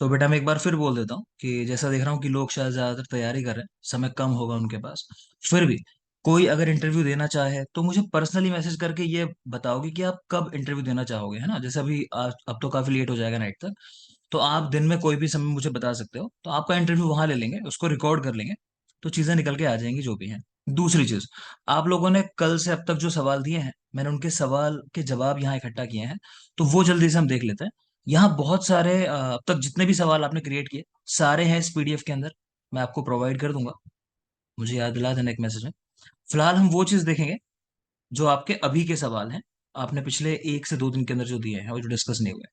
तो बेटा मैं एक बार फिर बोल देता हूँ कि जैसा देख रहा हूँ कि लोग शायद ज्यादातर तैयारी कर रहे हैं, समय कम होगा उनके पास। फिर भी कोई अगर इंटरव्यू देना चाहे तो मुझे पर्सनली मैसेज करके ये बताओगे कि आप कब इंटरव्यू देना चाहोगे, है ना। जैसे अभी आज अब तो काफी लेट हो जाएगा नाइट तक, तो आप दिन में कोई भी समय मुझे बता सकते हो, तो आपका इंटरव्यू वहां ले लेंगे, उसको रिकॉर्ड कर लेंगे, तो चीजें निकल के आ जाएंगी जो भी हैं। दूसरी चीज, आप लोगों ने कल से अब तक जो सवाल दिए हैं, मैंने उनके सवाल के जवाब यहाँ इकट्ठा किए हैं, तो वो जल्दी से हम देख लेते हैं। यहाँ बहुत सारे अब तक जितने भी सवाल आपने क्रिएट किए, सारे हैं इस पीडीएफ के अंदर, मैं आपको प्रोवाइड कर दूंगा। मुझे याद दिला देना एक मैसेज में। फिलहाल हम वो चीज देखेंगे जो आपके अभी के सवाल हैं, आपने पिछले 1 से 2 दिन के अंदर जो दिए हैं और जो डिस्कस नहीं हुए।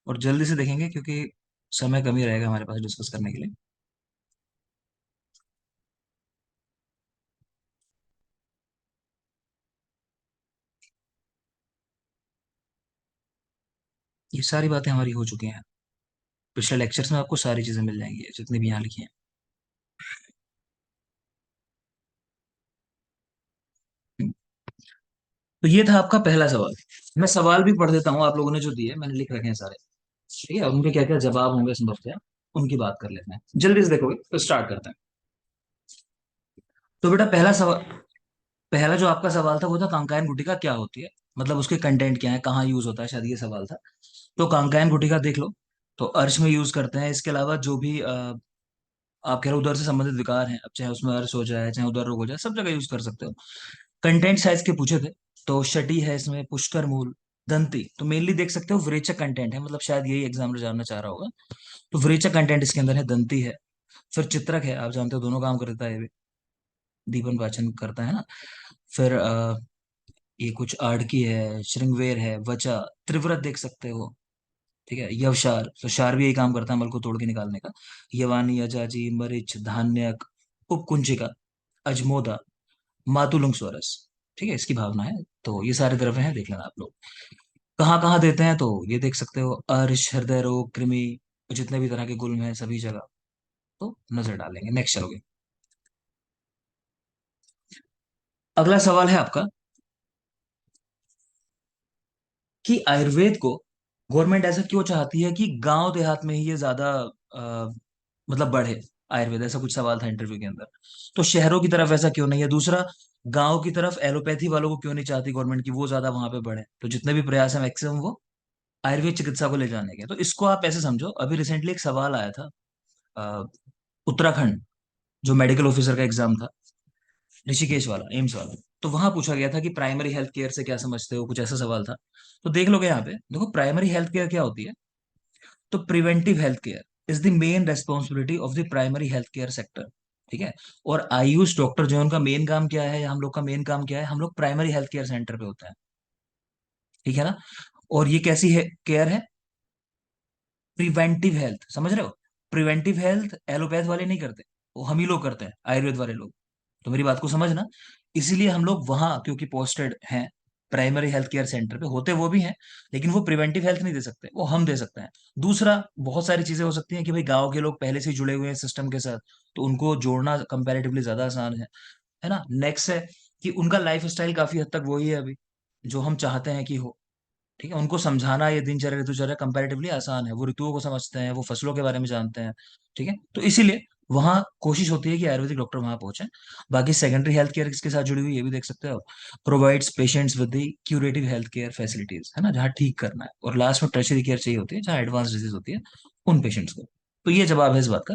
और जल्दी से देखेंगे क्योंकि समय कम ही रहेगा हमारे पास डिस्कस करने के लिए। ये सारी बातें हमारी हो चुकी हैं, पिछले लेक्चर्स में आपको सारी चीजें मिल जाएंगी जितनी भी यहाँ लिखी हैं। तो ये था आपका पहला सवाल। मैं सवाल भी पढ़ देता हूँ, आप लोगों ने जो दिए मैंने लिख रखे हैं सारे, ठीक है, और उनके क्या क्या जवाब होंगे संभवतः, उनकी बात कर लेते हैं। जल्दी से देखोगे तो स्टार्ट करते हैं। तो बेटा पहला सवाल, पहला जो आपका सवाल था वो था कांकायन गुटिका क्या होती है, मतलब उसके कंटेंट क्या है, कहाँ यूज होता है, शायद ये सवाल था। तो कांकायन गुटिका देख लो, तो अर्श में यूज करते हैं। इसके अलावा जो भी आप कह रहे हो उदर से संबंधित विकार हैं, अब चाहे उसमें अर्श हो जाए चाहे उदर रोग हो जाए, सब जगह यूज कर सकते हो। कंटेंट साइज के पूछे थे, तो शटी है इसमें, पुष्कर मूल, दंती, तो मेनली देख सकते हो विरेचक कंटेंट है, मतलब शायद यही एग्जामिनर जानना चाह रहा होगा। तो विरेचक कंटेंट इसके अंदर है, दंती है। फिर चित्रक है, आप जानते हो दोनों काम करता है ये, दीपन वाचन करता है ना। फिर ये कुछ आड़की है, श्रृंगवेर है, वचा, त्रिव्रत देख सकते हो, ठीक है। यवशार, तो शार भी यही काम करता है मल को तोड़ के निकालने का। यवानी, अजाजी, मरिच, धान्यक, उपकुंचिका, अजमोदा, मातुलुंग स्वरस, ठीक है, इसकी भावना है। तो ये सारे द्रव्य हैं, देख लेना आप लोग। कहाँ कहाँ देते हैं तो ये देख सकते हो, अर्श, हृदय रोग, कृमि, जितने भी तरह के गुल्म हैं सभी जगह, तो नजर डालेंगे। नेक्स्ट चलोगे। अगला सवाल है आपका कि आयुर्वेद को गवर्नमेंट ऐसा क्यों चाहती है कि गांव देहात में ही ये ज्यादा अ, मतलब बढ़े आयुर्वेद, ऐसा कुछ सवाल था इंटरव्यू के अंदर। तो शहरों की तरफ ऐसा क्यों नहीं है, दूसरा गांव की तरफ एलोपैथी वालों को क्यों नहीं चाहती गवर्नमेंट की वो ज्यादा वहां पे बढ़े, तो जितने भी प्रयास है मैक्सिमम वो आयुर्वेद चिकित्सा को ले जाने के। तो इसको आप ऐसे समझो, अभी रिसेंटली एक सवाल आया था अ, उत्तराखंड, जो मेडिकल ऑफिसर का एग्जाम था, ऋषिकेश वाला, एम्स वाला। तो वहां पूछा गया था कि प्राइमरी हेल्थ केयर से क्या समझते हो, कुछ ऐसा सवाल था। तो देख लोगे यहाँ पे, देखो प्राइमरी हेल्थ केयर क्या होती है। तो preventive health care is the main responsibility of the primary health care sector, ठीक है। और आयुष डॉक्टर जो है उनका मेन काम क्या है, या हम लोग का मेन काम क्या है, हम लोग प्राइमरी हेल्थ केयर सेंटर पे होता है, ठीक है ना। और ये कैसी है केयर है, प्रिवेंटिव हेल्थ, समझ रहे हो। प्रिवेंटिव हेल्थ एलोपैथ वाले नहीं करते, वो हम ही लोग करते हैं, आयुर्वेद वाले लोग। तो मेरी बात को समझना। इसीलिए हम लोग वहां क्योंकि पोस्टेड हैं प्राइमरी हेल्थ केयर सेंटर पे, होते वो भी हैं, लेकिन वो प्रिवेंटिव हेल्थ नहीं दे सकते, वो हम दे सकते हैं। दूसरा, बहुत सारी चीजें हो सकती हैं कि भाई गांव के लोग पहले से ही जुड़े हुए हैं सिस्टम के साथ, तो उनको जोड़ना कंपैरेटिवली ज्यादा आसान है ना। नेक्स्ट है कि उनका लाइफ स्टाइल काफी हद तक वही है अभी, जो हम चाहते हैं कि हो, ठीक है। उनको समझाना ये दिनचर्या ऋतुचर्या कंपैरेटिवली आसान है, वो ऋतुओं को समझते हैं, वो फसलों के बारे में जानते हैं, ठीक है। तो इसीलिए वहाँ कोशिश होती है कि आयुर्वेदिक डॉक्टर वहां पहुंचे। बाकी सेकेंडरी हेल्थ केयर किसके साथ जुड़ी हुई है, ये भी देख सकते हो। Provides patients with the curative health care facilities, है ना, जहाँ ठीक करना है, और लास्ट में टर्शरी केयर चाहिए होती है जहाँ एडवांस डिजीज होती है उन पेशेंट्स को। तो ये जवाब है इस बात का।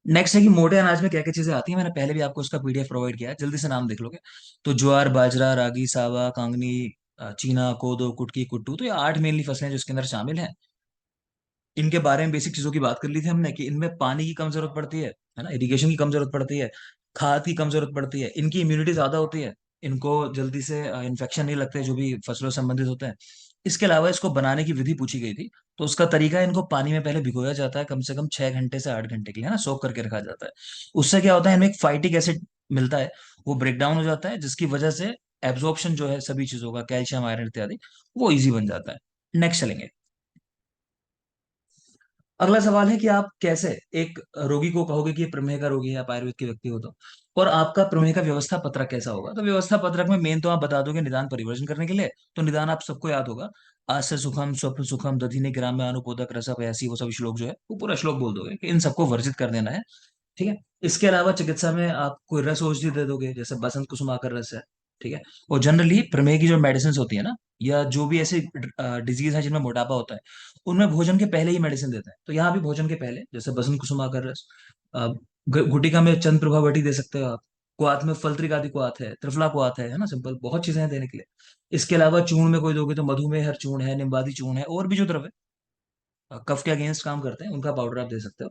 नेक्स्ट है कि मोटे अनाज में क्या क्या चीजें आती हैं, मैंने पहले भी आपको उसका पीडीएफ प्रोवाइड किया है, जल्दी से नाम देख लोगे। तो ज्वार, बाजरा, रागी, सावा, कांगनी, चीना, कोदो, कुटकी, कुट्टू, तो ये 8 मेनली फसलें जो इसके अंदर शामिल हैं। इनके बारे में बेसिक चीजों की बात कर ली थी हमने कि इनमें पानी की कम जरूरत पड़ती है ना, इरिगेशन की कम जरूरत पड़ती है, खाद की कम जरूरत पड़ती है, इनकी इम्यूनिटी ज्यादा होती है, इनको जल्दी से इन्फेक्शन नहीं लगते जो भी फसलों से संबंधित होते हैं। इसके अलावा इसको बनाने की विधि पूछी गई थी, तो उसका तरीका है, इनको पानी में पहले भिगोया जाता है कम से कम 6 घंटे से 8 घंटे के लिए, है ना, सोक करके रखा जाता है। उससे क्या होता है, इनमें एक फाइटिक एसिड मिलता है, वो ब्रेक डाउन हो जाता है, जिसकी वजह से एब्जॉर्प्शन जो है सभी चीजों का, कैल्शियम, आयरन इत्यादि, वो इजी बन जाता है। नेक्स्ट चलेंगे। अगला सवाल है कि आप कैसे एक रोगी को कहोगे कि ये प्रमेह का रोगी है, आप आयुर्वेद के व्यक्ति हो तो, और आपका प्रमेह का व्यवस्था पत्रक कैसा होगा? तो व्यवस्था पत्रक में मेन तो आप बता दोगे निदान परिवर्जन करने के लिए। तो निदान आप सबको याद होगा, आस्य सुखम स्वप्न सुखम दधिने ग्राम में अनुपोदक रस पयासी, वो सब श्लोक जो है वो पूरा श्लोक बोल दोगे कि इन सबको वर्जित कर देना है। ठीक है। इसके अलावा चिकित्सा में आप कोई रस औषधि दे दोगे, जैसे बसंत कुसुमाकर रस है। ठीक है। और जनरली प्रमेह की जो मेडिसिन होती है ना, या जो भी ऐसे डिजीज है जिनमें मोटापा होता है, उनमें भोजन के पहले ही मेडिसिन देते हैं। तो यहाँ भी भोजन के पहले, जैसे बसंत कुसुमाकर रस, अ, गुटिका में चंद्र प्रभा वटी दे सकते हो आप। क्वाथ में फलत्रिकादि क्वाथ है, त्रिफला क्वाथ है ना, सिंपल बहुत चीजें हैं देने के लिए। इसके अलावा चूर्ण में कोई दोगे तो मधुमेह हर चूर्ण है, निम्बादी चूर्ण है, और भी जो द्रव्य कफ के अगेंस्ट काम करते हैं उनका पाउडर आप दे सकते हो।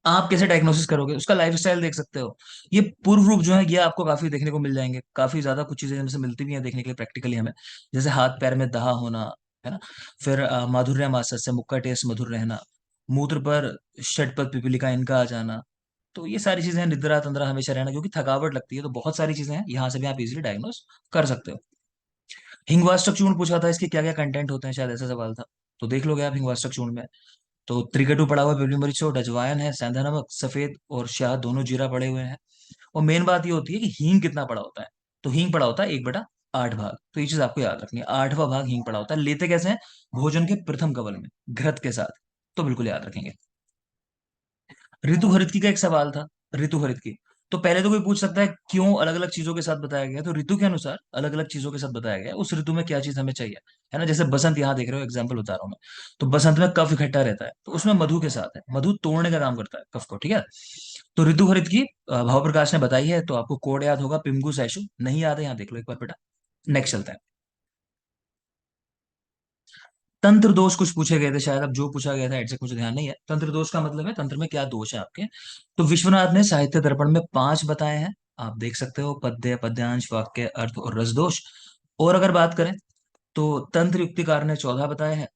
आप कैसे डायग्नोसिस करोगे, उसका लाइफस्टाइल देख सकते हो। ये पूर्व रूप जो है ये आपको काफी देखने को मिल जाएंगे, काफी ज्यादा कुछ चीजें इनमें से मिलती भी हैं देखने के लिए प्रैक्टिकली हमें। जैसे हाथ पैर में दाह होना, है ना। फिर माधुर्य मासस्य, मुक्का टेस्ट मधुर रहना, मूत्र पर षटपथ पिपीलिका इनका आ जाना। तो ये सारी चीजें हैं, निद्रा तंद्रा हमेशा रहना, क्योंकि थकावट लगती है, तो बहुत सारी चीजें हैं, यहाँ से भी आप इजीली डायग्नोस कर सकते हो। हिंगवाष्टक चूर्ण पूछा था, इसके क्या क्या कंटेंट होते हैं, शायद ऐसा सवाल था। तो देख लोगे आप हिंगवाष्टक चूर्ण में। तो त्रिकटु पड़ा हुआ है, पिपली मिर्च और अजवाइन है, सेंधा नमक, सफेद और शाह दोनों जीरा पड़े हुए हैं। और मेन बात ये होती है कि हींग कितना पड़ा होता है। तो हींग पड़ा होता है 1/8 भाग। तो ये चीज आपको याद रखनी है, 8वां भाग हींग पड़ा होता है। लेते कैसे हैं? भोजन के प्रथम कवल में घृत के साथ। तो बिल्कुल याद रखेंगे। ऋतु हरित की का एक सवाल था। ऋतु हरित की, तो पहले तो कोई पूछ सकता है क्यों अलग अलग चीजों के साथ बताया गया है? तो ऋतु के अनुसार अलग अलग चीजों के साथ बताया गया है, उस ऋतु में क्या चीज हमें चाहिए, है ना। जैसे बसंत, यहाँ देख रहे हो एग्जाम्पल बता रहा हूँ मैं। तो बसंत में कफ इकट्ठा रहता है, तो उसमें मधु के साथ है, मधु तोड़ने का काम करता है कफ को। ठीक है। तो ऋतु हरित की भाव प्रकाश ने बताई है, तो आपको कोड याद होगा, पिंगु सैशु। नहीं याद है, यहाँ देख लो एक बार बेटा। नेक्स्ट चलता है। तंत्र दोष कुछ पूछे गए थे शायद, अब जो पूछा गया था एग्जैक्ट मुझे ध्यान नहीं है। तंत्र दोष का मतलब है तंत्र में क्या दोष है आपके। तो विश्वनाथ ने साहित्य दर्पण में 5 बताए हैं, आप देख सकते हो, पद्य, पद्यांश, वाक्य, अर्थ और रस दोष। और अगर बात करें तो तंत्र युक्तिकार ने 14 बताए हैं।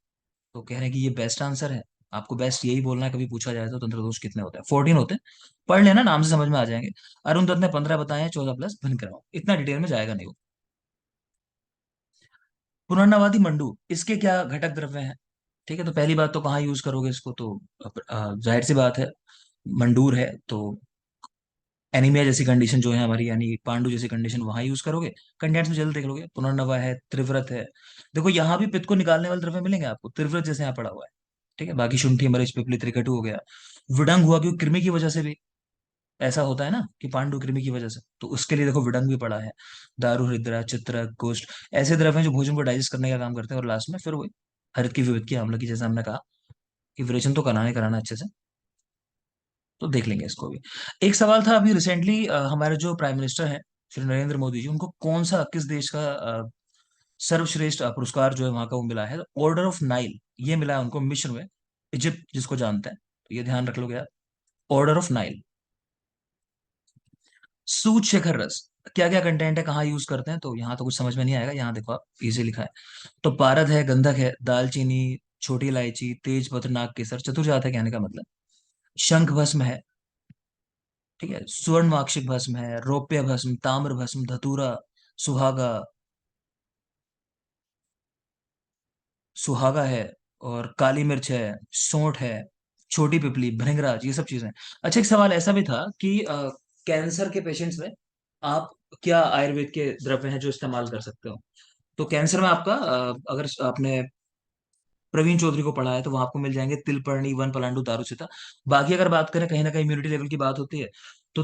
तो कह रहे हैं कि ये बेस्ट आंसर है। आपको बेस्ट यही बोलना है, कभी पूछा जाए तो तंत्र दोष कितने होते हैं, 14 होते हैं। पढ़ लेना, नाम से समझ में आ जाएंगे। अरुण दत्त ने 15 बताए हैं, 14 प्लस भिन्न कराओ, इतना डिटेल में जाएगा नहीं वो। पुनर्नवादी मंडू, इसके क्या घटक द्रव्य हैं? ठीक है। तो पहली बात तो कहाँ यूज करोगे इसको, तो जाहिर सी बात है, मंडूर है तो एनीमिया जैसी कंडीशन जो है हमारी, यानी पांडु जैसी कंडीशन, वहां यूज करोगे। कंटेंट्स में जल्द देख लोगे, पुनर्नवा है, त्रिव्रत है। देखो यहाँ भी पित्त को निकालने वाले द्रव्य मिलेंगे आपको, त्रिव्रत जैसे यहाँ पड़ा हुआ है। ठीक है। बाकी शुंठी, मरीच, पिपली, त्रिकटु हो गया। विडंग हुआ, क्योंकि कृमि की वजह से भी ऐसा होता है ना, कि पांडु कृमि की वजह से, तो उसके लिए देखो विडंग भी पड़ा है। दारू, हृदय, चित्र, गोष्ठ, ऐसे द्रव्य हैं जो भोजन को डाइजेस्ट करने का काम करते हैं। और लास्ट में फिर वही हरित की, विविध की, आम्ल की, जैसा हमने कहा कि विरेचन तो कराना ही कराना अच्छे से। तो देख लेंगे इसको भी। एक सवाल था अभी रिसेंटली, हमारे जो प्राइम मिनिस्टर हैं श्री नरेंद्र मोदी जी, उनको कौन सा, किस देश का सर्वश्रेष्ठ पुरस्कार जो है वहां का वो मिला है? ऑर्डर ऑफ नाइल, ये मिला है उनको, मिस्र में, इजिप्ट जिसको जानते हैं। तो ये ध्यान रख लो यार, ऑर्डर ऑफ नाइल। सूत शेखर रस, क्या क्या कंटेंट है, कहाँ यूज करते हैं? तो यहाँ तो कुछ समझ में नहीं आएगा, यहाँ देखो आप, इजी लिखा है। तो पारद है, गंधक है, दालचीनी, छोटी इलायची, तेज पत्र, नाग केसर, चतुर्जात है कहने का मतलब। शंख भस्म है। ठीक है। स्वर्ण माक्षिक भस्म है, रौप्य भस्म, ताम्र भस्म, धतूरा, सुहागा, सुहागा है, और काली मिर्च है, सौंठ है, छोटी पिपली, भृंगराज, ये सब चीजें। अच्छा, एक सवाल ऐसा भी था कि कैंसर के पेशेंट्स में आप क्या आयुर्वेद के द्रव्य हैं जो इस्तेमाल कर सकते हो? तो कैंसर में आपका अगर आपने प्रवीण चौधरी को पढ़ा है तो वहां आपको मिल जाएंगे तिलपर्णी, वन पलांडु, दारुचिता। बाकी अगर बात करें, कहीं ना कहीं इम्यूनिटी लेवल की बात होती है, तो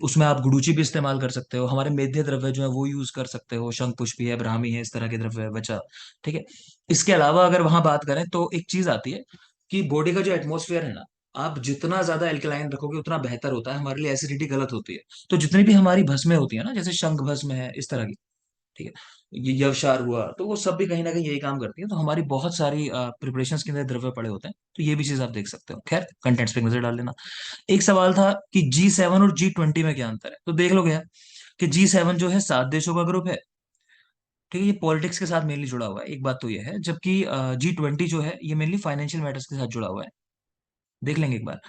उसमें आप गुडुचि भी इस्तेमाल कर सकते हो, हमारे मेध्य द्रव्य जो है वो यूज कर सकते हो, शंख पुष्पी है, ब्राह्मी है, इस तरह के द्रव्य है, बचा। ठीक है। इसके अलावा अगर वहां बात करें तो एक चीज आती है कि बॉडी का जो एटमोसफियर है ना, आप जितना ज्यादा एल्कलाइन रखोगे उतना बेहतर होता है हमारे लिए, एसिडिटी गलत होती है। तो जितनी भी हमारी भस्में होती है ना, जैसे शंख भस्म है, इस तरह की, ठीक है, ये यवशार हुआ, तो वो सब भी कहीं ना कहीं यही काम करती है। तो हमारी बहुत सारी प्रिपरेशंस के अंदर द्रव्य पड़े होते हैं, तो ये भी चीज आप देख सकते हो। खैर, कंटेंट्स पे एक नजर डाल लेना। एक सवाल था कि G7 और G20 में क्या अंतर है? तो देख लो गया कि G7 जो है 7 देशों का ग्रुप है। ठीक है। ये पॉलिटिक्स के साथ मेनली जुड़ा हुआ है, एक बात तो ये है, जबकि G20 जो है ये मेनली फाइनेंशियल मैटर्स के साथ जुड़ा हुआ है। देख लेंगे एक बार।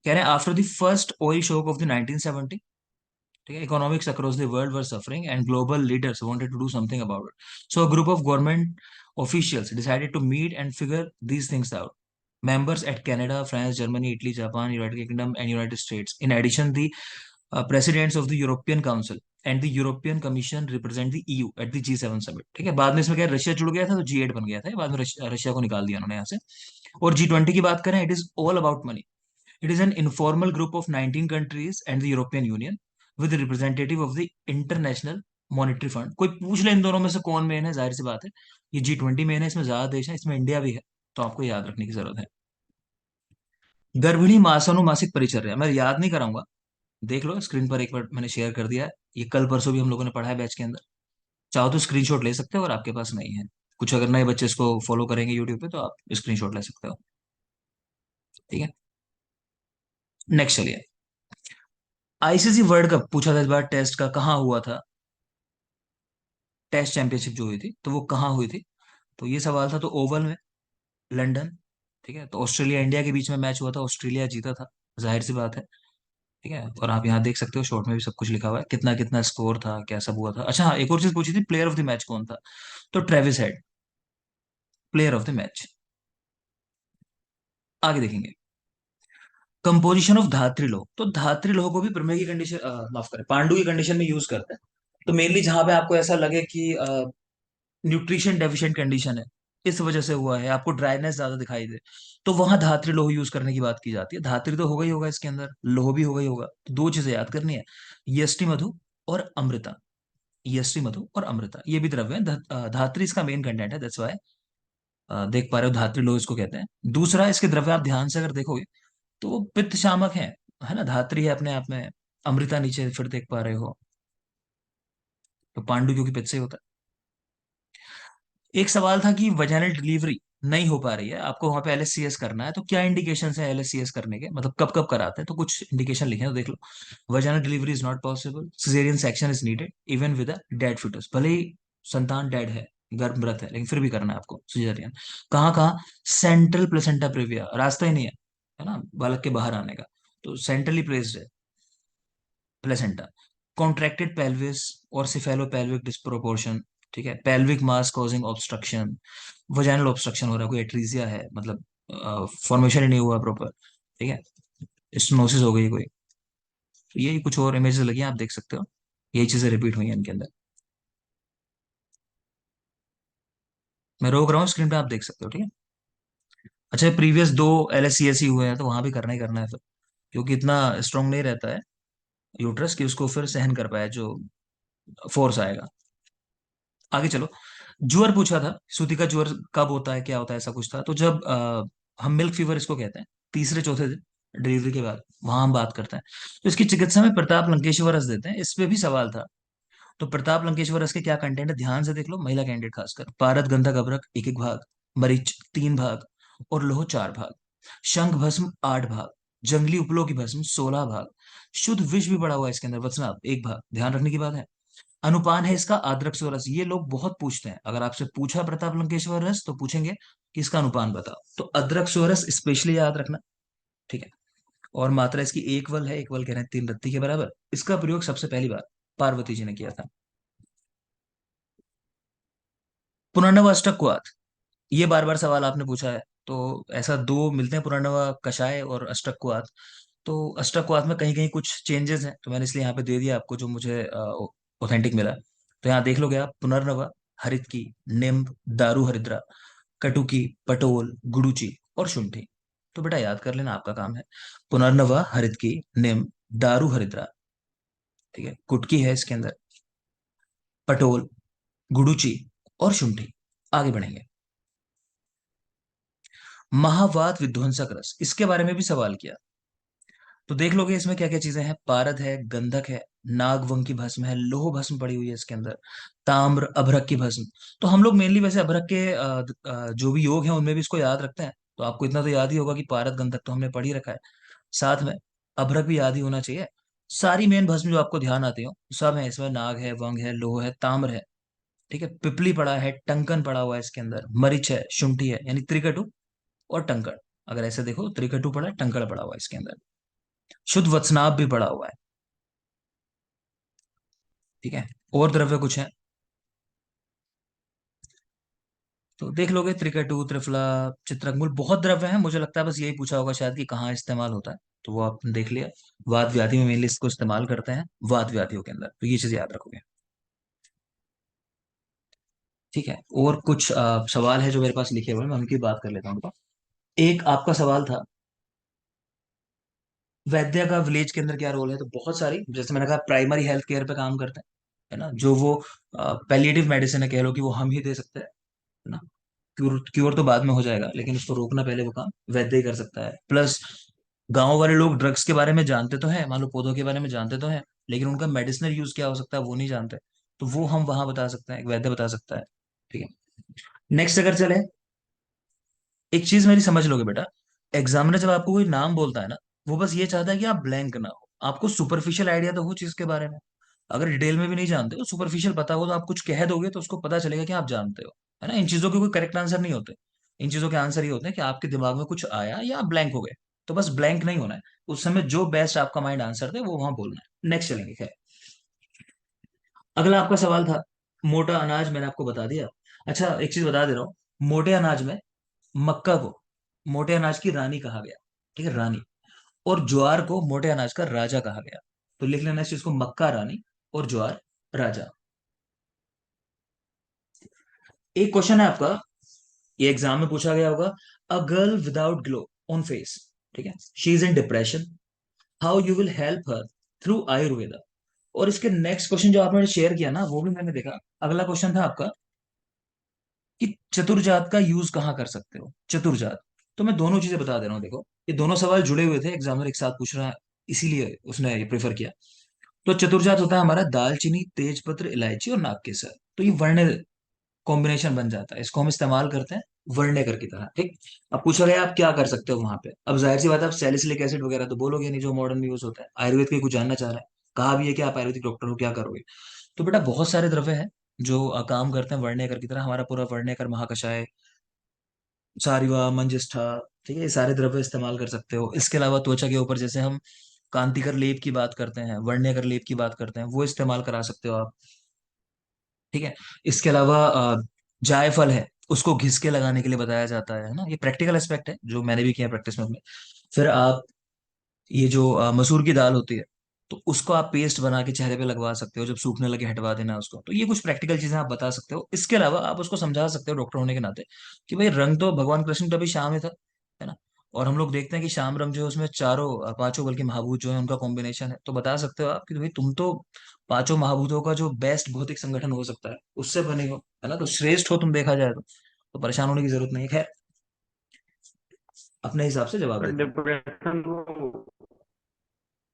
कह रहे हैं after the first oil shock of the 1970, ठीक है, economics across the world were suffering and global leaders wanted to do something about it, so a group of government officials decided to meet and figure these things out. members at Canada, France, Germany, Italy, Japan, United Kingdom, and United States. In addition, the presidents of the European Council and the European Commission represent the EU at the G7 summit. ठीक है, बाद में इसमें क्या Russia जुड़ गया था तो G8 बन गया था, बाद में रशिया को निकाल दिया उन्होंने यहाँ से। और G20 की बात करें, it is all about money. It is an informal group of 19 countries and the European union with representative of the international monetary fund. कोई पूछ ले इन दोनों में से कौन मेन है, जाहिर सी बात है ये G20 मेन है, इसमें ज्यादा देश है, इसमें इंडिया भी है, तो आपको याद रखने की जरूरत है। गर्भिणी मासानुमासिक परिचर्या मैं याद नहीं कराऊंगा, देख लो स्क्रीन पर, एक बार मैंने शेयर कर दिया है, ये कल परसों भी हम लोगों ने पढ़ा है बैच के अंदर। चाहो तो स्क्रीनशॉट ले सकते हो, अगर आपके पास नहीं है कुछ, अगर नए बच्चे इसको फॉलो करेंगे यूट्यूब पे तो आप स्क्रीनशॉट ले सकते हो। ठीक है, नेक्स्ट चलिए। आईसीसी वर्ल्ड कप पूछा था इस बार, टेस्ट का कहाँ हुआ था, टेस्ट चैंपियनशिप जो हुई थी तो वो कहाँ हुई थी। तो ये सवाल था, तो ओवल में, लंदन। ठीक है, तो ऑस्ट्रेलिया इंडिया के बीच में मैच हुआ था, ऑस्ट्रेलिया जीता था, जाहिर सी बात है। ठीक है, और आप यहाँ देख सकते हो शॉर्ट में भी सब कुछ लिखा हुआ है, कितना कितना स्कोर था, क्या सब हुआ था। अच्छा हाँ, एक और चीज पूछी थी, प्लेयर ऑफ द मैच कौन था, तो Travis head, player of the match. आगे देखेंगे, कंपोजिशन ऑफ धात्री लोह। तो धात्री लोह को भी प्रमेय की कंडीशन, माफ करें, पांडु की कंडीशन में यूज करते हैं। तो मेनली जहां पे आपको ऐसा लगे कि न्यूट्रिशन डेफिशिएंट कंडीशन है, इस वजह से हुआ है, आपको ड्राइनेस ज्यादा दिखाई दे, तो वहां धात्री लोह यूज करने की बात की जाती है। धात्री तो होगा ही होगा इसके अंदर, लोह भी होगा ही होगा, तो दो चीजें याद करनी है, यष्टि मधु और अमृता। यष्टि मधु और अमृता ये भी द्रव्य है, धात्री इसका मेन कंटेंट है, दैट्स वाई देख पा रहे हो, धात्री लोह इसको कहते हैं। दूसरा, इसके द्रव्य आप ध्यान से अगर देखोगे तो वो पित्त शामक है ना, धात्री है अपने आप में। अमृता नीचे फिर देख पा रहे हो, तो पांडु क्योंकि पित्त से होता है। एक सवाल था कि वजाइनल डिलीवरी नहीं हो पा रही है, आपको वहां पे एलएससीएस करना है, तो क्या इंडिकेशन है एलएससीएस करने के, मतलब कब कब कराते हैं, तो कुछ इंडिकेशन लिखे हैं, तो देख लो। Vaginal delivery is not possible, caesarean section is needed even with a dead foetus, भले ही संतान डेड है, गर्भ मृत है, लेकिन फिर भी करना है आपको सिजेरियन। कहाँ कहाँ, सेंट्रल प्लेसेंटा प्रीविया, रास्ता ही नहीं है ना बालक के बाहर आने का, तो सेंट्रली प्लेस्ड है प्लेसेंटा। कॉन्ट्रैक्टेड पेल्विस और सिफेलोपेल्विक डिस्प्रोपोर्शन। ठीक है, पेल्विक मास कॉजिंग ऑब्स्ट्रक्शन, वजाइनल ऑब्स्ट्रक्शन हो रहा है, कोई एट्रीजिया है, मतलब फॉर्मेशन ही नहीं हुआ प्रॉपर। ठीक है, स्टोनोसिस हो गई कोई, तो ये कुछ और इमेजेस लगी हैं, आप देख सकते हो, यही चीजें रिपीट हुई हैं इनके अंदर। मैं रोक रहा हूँ, स्क्रीन पे आप देख सकते हो। ठीक है, अच्छा प्रीवियस दो एलएससीएस ही हुए हैं, तो वहां भी करना है फिर, क्योंकि इतना स्ट्रांग नहीं रहता है यूट्रस कि उसको फिर सहन कर पाए जो फोर्स आएगा। आगे चलो, ज्वर पूछा था, सूती का ज्वर कब होता है, क्या होता है, ऐसा कुछ था। तो जब हम मिल्क फीवर इसको कहते हैं, तीसरे चौथे दिन डिलीवरी के बाद, वहां हम बात करते हैं। तो इसकी चिकित्सा में प्रताप लंकेश्वर रस देते हैं, इस पे भी सवाल था। तो प्रताप लंकेश्वर रस के क्या कंटेंट है, ध्यान से देख लो, महिला कैंडिडेट खासकर। पारद गंधक अभ्रक एक एक भाग, मरीच 3 भाग, और लोह 4 भाग, शंख भस्म 8 भाग, जंगली उपलों की भस्म 16 भाग, शुद्ध विष भी पड़ा हुआ है इसके अंदर, वचनाभ 1 भाग, ध्यान रखने की बात है। अनुपान है इसका अदरक सोरस, ये लोग बहुत पूछते हैं, अगर आपसे पूछा प्रताप लंकेश्वर रस तो पूछेंगे कि इसका अनुपान बताओ, तो अदरक सोरस स्पेशली याद रखना। ठीक है, और मात्रा इसकी 1 वल है, 1 वल कह रहे हैं 3 रत्ती के बराबर। इसका प्रयोग सबसे पहली बार पार्वती जी ने किया था। पुनर्नवा अष्टक कुआथ, ये बार बार सवाल आपने पूछा है, तो ऐसा दो मिलते हैं, पुनर्नवा कषाय और अष्टक कुआथ। तो अष्टक कुआथ में कहीं कहीं कुछ चेंजेस हैं, तो मैंने इसलिए यहाँ पे दे दिया आपको जो मुझे ऑथेंटिक मिला। तो यहाँ देख लोगे आप, पुनर्नवा, हरितकी, निम्ब, दारू हरिद्रा, कटुकी, पटोल, गुडुचि और शुंठी। तो बेटा याद कर लेना, आपका काम है। पुनर्नवा, हरितकी, निम्ब, दारू हरिद्रा, ठीक है, कुटकी है इसके अंदर, पटोल, गुडुचि और शुंठी। आगे बढ़ेंगे, महावात विध्वंसक रस, इसके बारे में भी सवाल किया। तो देख लोगे इसमें क्या क्या चीजें हैं, पारद है, गंधक है, नागवंग की भस्म है, लोह भस्म पड़ी हुई है इसके अंदर, ताम्र अभ्रक की भस्म। तो हम लोग मेनली वैसे अभ्रक के जो भी योग हैं उनमें भी इसको याद रखते हैं, तो आपको इतना तो याद ही होगा कि पारद गंधक तो हमने पढ़ ही रखा है, साथ में अभ्रक भी याद ही होना चाहिए। सारी मेन भस्म जो आपको ध्यान आती हो सब है इसमें, नाग है, वंग है, लोह है, ताम्र है। ठीक है, पिपली पड़ा है, टंकन पड़ा हुआ है इसके अंदर, मरिच है, शुंठी है, यानी त्रिकटु और टंकण। अगर ऐसे देखो, त्रिकटु पड़ा है, टंकण पड़ा हुआ है इसके अंदर, शुद्ध वचनाभ भी पड़ा हुआ है। ठीक है, और द्रव्य कुछ है, तो देख लोगे, त्रिकटु, त्रिफला, चित्रंगुल, बहुत द्रव्य हैं। मुझे लगता है बस यही पूछा होगा शायद कि कहाँ इस्तेमाल होता है, तो वो आपने देख लिया। वात व्याधि में मेनली इसको इस्तेमाल करते हैं, वात व्याधियों के अंदर, तो ये चीज याद रखोगे। ठीक है, और कुछ सवाल है जो मेरे पास लिखे हुए हैं, मैं उनकी बात कर लेता हूँ। एक आपका सवाल था, वैद्य का विलेज के अंदर क्या रोल है, तो बहुत सारी, जैसे मैंने कहा प्राइमरी हेल्थ केयर पे काम करते हैं, है ना, जो वो पैलिएटिव मेडिसिन है, कह लो कि वो हम ही दे सकते हैं, है ना। क्योर क्योर तो बाद में हो जाएगा, लेकिन उसको रोकना पहले वो काम वैद्य ही कर सकता है। प्लस गांव वाले लोग ड्रग्स के बारे में जानते तो हैं, मान लो पौधों के बारे में जानते तो हैं, लेकिन उनका मेडिसिनल यूज क्या हो सकता है वो नहीं जानते, तो वो हम वहां बता सकते हैं, एक वैद्य बता सकता है। ठीक है, नेक्स्ट अगर चले, एक चीज मेरी समझ लोगे बेटा, एग्जामिनर जब आपको कोई नाम बोलता है ना, वो बस ये चाहता है कि आप ब्लैंक ना हो, आपको सुपरफिशियल आइडिया तो हो चीज के बारे में। अगर डिटेल में भी नहीं जानते हो, सुपरफिशियल पता हो, तो आप कुछ कह दोगे तो उसको पता चलेगा कि आप जानते हो, है ना। इन चीजों के कोई करेक्ट आंसर नहीं होते, इन चीजों के आंसर ये होते हैं कि आपके दिमाग में कुछ आया या आप ब्लैंक हो गए, तो बस ब्लैंक नहीं होना है, उस समय जो बेस्ट आपका माइंड आंसर दे वो वहां बोलना है। नेक्स्ट चलेंगे, खैर। अगला आपका सवाल था, मोटा अनाज मैंने आपको बता दिया। अच्छा, एक चीज बता दे रहा हूँ, मोटे अनाज में मक्का को मोटे अनाज की रानी कहा गया, ठीक है, रानी। और ज्वार को मोटे अनाज का राजा कहा गया। तो लिख लेना इस चीज को, मक्का रानी और ज्वार राजा। एक क्वेश्चन है आपका, ये एग्जाम में पूछा गया होगा, a girl without glow on face, ठीक है, she is in depression, how you will help her through Ayurveda. और इसके नेक्स्ट क्वेश्चन जो आपने शेयर किया ना, वो भी मैंने देखा। अगला क्वेश्चन था आपका कि चतुर्जात का यूज कहाँ कर सकते हो, चतुर्जात। तो मैं दोनों चीजें बता दे रहा हूँ, देखो, ये दोनों सवाल जुड़े हुए थे, एग्जामिनर एक साथ पूछ रहा है, इसीलिए उसने ये प्रेफर किया। तो चतुर्जात होता है हमारा दालचीनी, तेजपत्र, इलायची और नाग केसर। तो ये वर्ण कॉम्बिनेशन बन जाता है, इसको हम इस्तेमाल करते हैं वर्णेकर की तरह। ठीक, अब पूछा गया आप क्या कर सकते हो वहां पे, अब जाहिर सी बात है आप सैलिसिलिक एसिड वगैरह तो बोलोगे नहीं, जो मॉडर्न में यूज होता है। आयुर्वेद के कुछ जानना चाह रहा है, कहा भी है कि आप आयुर्वेदिक डॉक्टर हो, क्या करोगे। तो बेटा बहुत सारे द्रव्य हैं जो काम करते हैं वर्णेकर की तरह, हमारा पूरा वर्णेकर महाकषाय, सारिवा, मंजिष्ठा, ठीक है, ये सारे द्रव्य इस्तेमाल कर सकते हो। इसके अलावा त्वचा के ऊपर जैसे हम कांतिकर लेप की बात करते हैं, वर्णेकर लेप की बात करते हैं, वो इस्तेमाल करा सकते हो आप। ठीक है, इसके अलावा जायफल है, उसको घिस के लगाने के लिए बताया जाता है ना, ये प्रैक्टिकल एस्पेक्ट है जो मैंने भी किया प्रैक्टिस में अपने। फिर आप ये जो मसूर की दाल होती है, तो उसको आप पेस्ट बना के चेहरे पे लगवा सकते हो, जब सूखने लगे हटवा देना उसको। तो ये कुछ प्रैक्टिकल चीजें आप बता सकते हो। इसके अलावा आप उसको समझा सकते हो डॉक्टर होने के नाते कि भाई रंग तो भगवान कृष्ण का भी श्याम ही था, है ना। और हम लोग देखते हैं कि श्याम रंग जो है उसमें चारों पांचों बल्कि महाभूत जो है उनका कॉम्बिनेशन है। तो बता सकते हो आप कि भाई तुम तो पांचों महाभूतों का जो बेस्ट भौतिक संगठन हो सकता है उससे बने हो, है ना, तो श्रेष्ठ हो तुम देखा जाए तो परेशान होने की जरूरत नहीं है। खैर, अपने हिसाब से जवाब पर देता हूँ। डिप्रेशन को,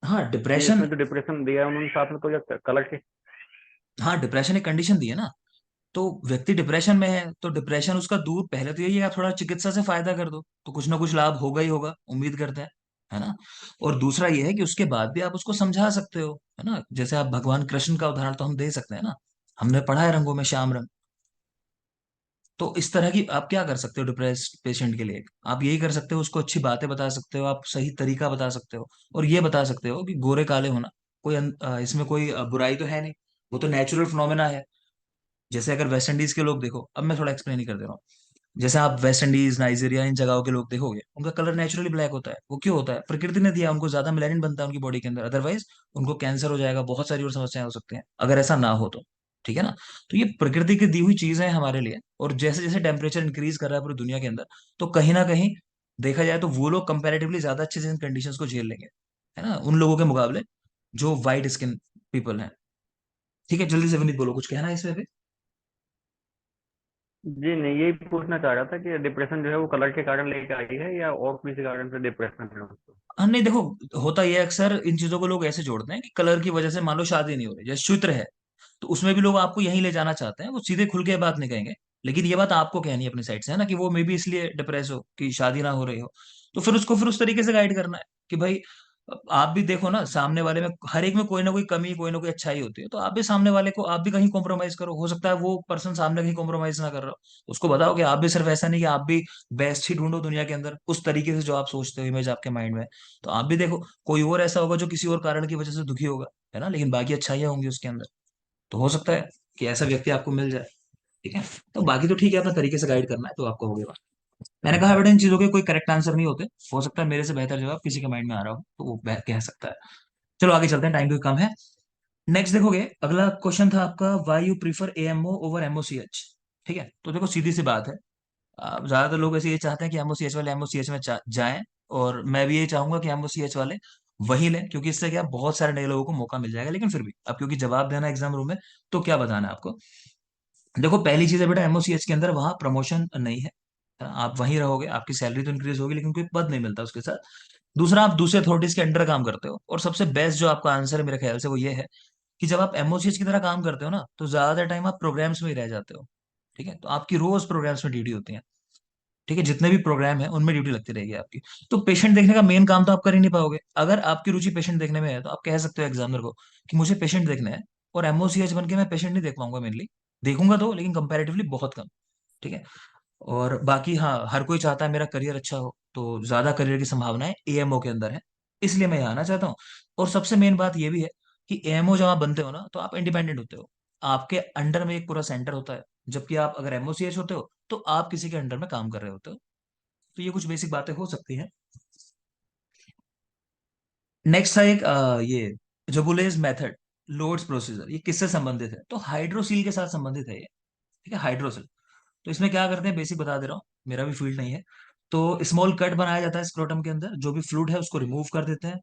हाँ, ये डिप्रेशन। इसमें जो डिप्रेशन दिया है उन्होंने साथ में, तो ये कलर के। हाँ, डिप्रेशन एक कंडीशन दी है ना, तो व्यक्ति डिप्रेशन में है तो डिप्रेशन उसका दूर, पहले तो यही है आप थोड़ा चिकित्सा से फायदा कर दो तो कुछ ना कुछ लाभ होगा ही होगा, उम्मीद करते हैं, है ना। और दूसरा ये है कि उसके बाद भी आप उसको समझा सकते हो, है ना। जैसे आप भगवान कृष्ण का उदाहरण तो हम दे सकते हैं ना, हमने पढ़ा है रंगों में श्याम रंग। तो इस तरह की आप क्या कर सकते हो डिप्रेस पेशेंट के लिए, आप यही कर सकते हो, उसको अच्छी बातें बता सकते हो, आप सही तरीका बता सकते हो, और ये बता सकते हो कि गोरे काले होना कोई इसमें कोई बुराई तो है नहीं, वो तो नेचुरल फिनोमेना है। जैसे अगर वेस्ट इंडीज के लोग देखो, अब मैं थोड़ा एक्सप्लेन ही कर दे रहा हूँ, जैसे आप वेस्ट इंडीज, नाइजीरिया, इन जगहों के लोग देखोगे, उनका कलर नेचुरली ब्लैक होता है। वो क्यों होता है, प्रकृति ने दिया उनको, ज्यादा मेलानिन बनता है उनकी बॉडी के अंदर, अदरवाइज उनको कैंसर हो जाएगा, बहुत सारी और समस्याएं हो सकती हैं अगर ऐसा ना हो तो। ठीक है ना, तो ये प्रकृति की दी हुई चीज है हमारे लिए। और जैसे जैसे टेम्परेचर इंक्रीज कर रहा है पूरी दुनिया के अंदर, तो कहीं ना कहीं देखा जाए तो वो लोग कंपैरेटिवली ज्यादा अच्छे से इन कंडीशंस को झेल लेंगे, है ना, उन लोगों के मुकाबले जो वाइट स्किन पीपल हैं। ठीक है, जल्दी से विनीत बोलो, कुछ कहना है इसमें भी। जी नहीं, यही पूछना चाह रहा था कि डिप्रेशन जो है वो कलर के कारण लेके आई है या और किसी कारण से डिप्रेशन है उसको। हाँ नहीं, देखो, होता ये है, अक्सर इन चीजों को लोग ऐसे जोड़ते हैं कि कलर की वजह से मान लो शादी नहीं हो रही, जैसे सूत्र है, तो उसमें भी लोग आपको यहीं ले जाना चाहते हैं, वो सीधे खुल के बात नहीं कहेंगे, लेकिन ये बात आपको कहनी है अपनी साइड से, है ना, कि वो मे बी इसलिए डिप्रेस हो कि शादी ना हो रही हो। तो फिर उसको फिर उस तरीके से गाइड करना है कि भाई आप भी देखो ना, सामने वाले में हर एक में कोई ना कोई कमी, कोई ना कोई अच्छाई होती है, तो आप भी सामने वाले को, आप भी कहीं कॉम्प्रोमाइज करो, हो सकता है वो पर्सन सामने कहीं कॉम्प्रोमाइज ना कर रहा हो, उसको बताओ कि आप भी सिर्फ ऐसा नहीं कि आप भी बेस्ट ही ढूंढो दुनिया के अंदर उस तरीके से जो आप सोचते हो, इमेज आपके माइंड में है। तो आप भी देखो, कोई और ऐसा होगा जो किसी और कारण की वजह से दुखी होगा, है ना, लेकिन बाकी अच्छाइयाँ होंगी उसके अंदर। तो हो सकता है कि ऐसा व्यक्ति आपको मिल जाए। ठीक है। तो बाकी तो ठीक है, अपने तरीके से गाइड करना है तो आपको हो गया। मैंने कहा बेटा इन चीजों के कोई करेक्ट आंसर नहीं होते, हो सकता है मेरे से बेहतर जवाब किसी के माइंड में आ रहा हो तो वो कह सकता है। चलो आगे चलते हैं, टाइम भी कम है। नेक्स्ट देखोगे, अगला क्वेश्चन था आपका, why you prefer AMO over MOCH. ठीक है, तो देखो सीधी सी बात है, ज्यादातर लोग ऐसे ये चाहते हैं कि एमओसीएच वाले एमओसीएच में जाएं, और मैं भी ये चाहूंगा कि एमओसीएच वाले वही लें, क्योंकि इससे क्या बहुत सारे नए लोगों को मौका मिल जाएगा। लेकिन फिर भी अब क्योंकि जवाब देना एग्जाम रूम में, तो क्या बताना है आपको। देखो पहली चीज है बेटा, एमओसीएच के अंदर वहां प्रमोशन नहीं है, आप वहीं रहोगे, आपकी सैलरी तो इंक्रीज होगी लेकिन कोई पद नहीं मिलता उसके साथ। दूसरा, आप दूसरे अथॉरिटीज के अंडर काम करते हो, और सबसे बेस्ट जो आपका आंसर है मेरे ख्याल से वो ये है कि जब आप एमओसीएच की तरह काम करते हो ना, तो ज्यादातर टाइम आप प्रोग्राम्स में ही रह जाते हो। ठीक है, तो आपकी रोज प्रोग्राम्स में ड्यूटी होती है। ठीक है, जितने भी प्रोग्राम है उनमें ड्यूटी लगती रहेगी आपकी। तो पेशेंट देखने का मेन काम तो आप कर ही नहीं पाओगे। अगर आपकी रुचि पेशेंट देखने में है तो आप कह सकते हो एग्जामिनर को कि मुझे पेशेंट देखना है, और एमओसीएच बन के मैं पेशेंट नहीं देख पाऊंगा मेनली, देखूंगा तो लेकिन कंपैरेटिवली बहुत कम। ठीक है, और बाकी हाँ, हर कोई चाहता है मेरा करियर अच्छा हो, तो ज्यादा करियर की संभावनाएं एएमओ के अंदर है, इसलिए मैं यहाँ आना चाहता हूँ। और सबसे मेन बात ये भी है कि एएमओ जब आप बनते हो ना, तो आप इंडिपेंडेंट होते हो, आपके अंडर में एक पूरा सेंटर होता है। जबकि आप अगर एमओसीएच होते हो तो आप किसी के अंडर में काम कर रहे होते हो। तो ये कुछ बेसिक बातें हो सकती हैं। नेक्स्ट था एक ये जबुलेज मेथड, लोड्स प्रोसीजर, ये किससे संबंधित है, तो हाइड्रोसील के साथ संबंधित है ये। ठीक है, हाइड्रोसील। तो इसमें क्या करते हैं बेसिक बता दे रहा हूँ, मेरा भी फील्ड नहीं है। तो स्मॉल कट बनाया जाता है स्क्रोटम के अंदर, जो भी फ्लूइड है उसको रिमूव कर देते हैं।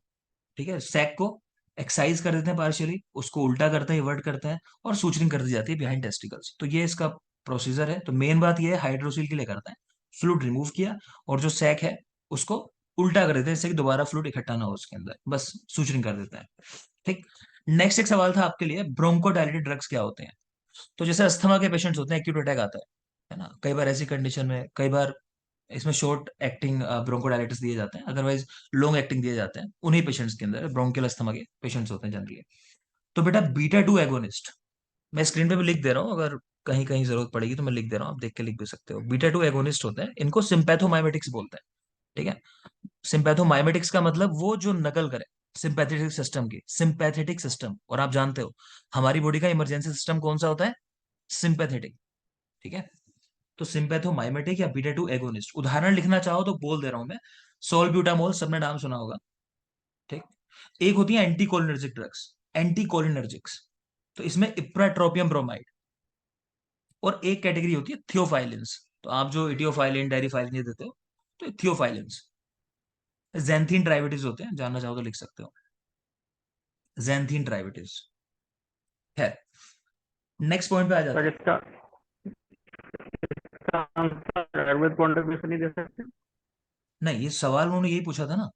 ठीक है, सैक को एक्साइज कर देते हैं पार्शियली, उसको उल्टा करते हैं, इवर्ट करते हैं, और सूचरिंग कर दी जाती है बिहाइंड टेस्टिकल्स। तो ये इसका प्रोसीजर है। तो मेन बात ये है, हाइड्रोसील के लिए करते हैं, फ्लूइड रिमूव किया, और जो सैक है उसको उल्टा कर देते हैं, जिससे कि दोबारा फ्लूइड इकट्ठा ना हो उसके अंदर, बस सूचरिंग कर देते हैं। ठीक। नेक्स्ट एक सवाल था आपके लिए, ब्रोंकोडायलिटिक ड्रग्स क्या होते हैं। तो जैसे अस्थमा के पेशेंट्स होते हैं, एक्यूट अटैक आता है ना, कई बार ऐसी कंडीशन में, कई बार इसमें शॉर्ट एक्टिंग ब्रोंकोडायलिटिस दिए जाते हैं, अदरवाइज लॉन्ग एक्टिंग दिए जाते हैं। उन्हीं पेशेंट्स के अंदर ब्रोंकियल अस्थमा के पेशेंट्स होते हैं जनरली। तो बेटा बीटा टू एगोनिस्ट, मैं स्क्रीन पे भी लिख दे रहा हूँ, अगर कहीं कहीं जरूरत पड़ेगी तो मैं लिख दे रहा हूँ, आप देख के लिख भी सकते हो। बीटा टू एगोनिस्ट होते हैं, इनको सिंपैथोमाइमेटिक्स बोलते हैं। ठीक है, सिंपैथोमाइमेटिक्स का मतलब वो जो नकल करे सिंपैथेटिक सिस्टम की, सिंपैथेटिक सिस्टम। और आप जानते हो हमारी बॉडी का इमरजेंसी सिस्टम कौन सा होता है, सिंपैथेटिक। ठीक है, तो सिंपैथोमाइमेटिक या बीटा टू एगोनिस्ट, उदाहरण लिखना चाहो तो बोल दे रहा हूं मैं, सोलब्यूटामोल, सबने नाम सुना होगा। ठीक। एक होती है anti cholinergic drugs, anti cholinergics, तो इसमें इप्राट्रोपियम ब्रोमाइड। और एक कैटेगरी होती है थियोफाइलिन्स, तो आप जो इटियोफाइलिन डायरिफाइलिन ये देते हो, तो थियोफाइलिन्स। जैंथीन ट्राइबिटीज होते हैं, जानना चाहो तो लिख सकते हो, जैंथीन ट्राइबिटीज है। नेक्स्ट पॉइंट पे आ जाते सर हैं। इसका answer Ayurveda point of view से नहीं दे सकते? नहीं, ये सवाल उन्होंने यही पूछा था ना,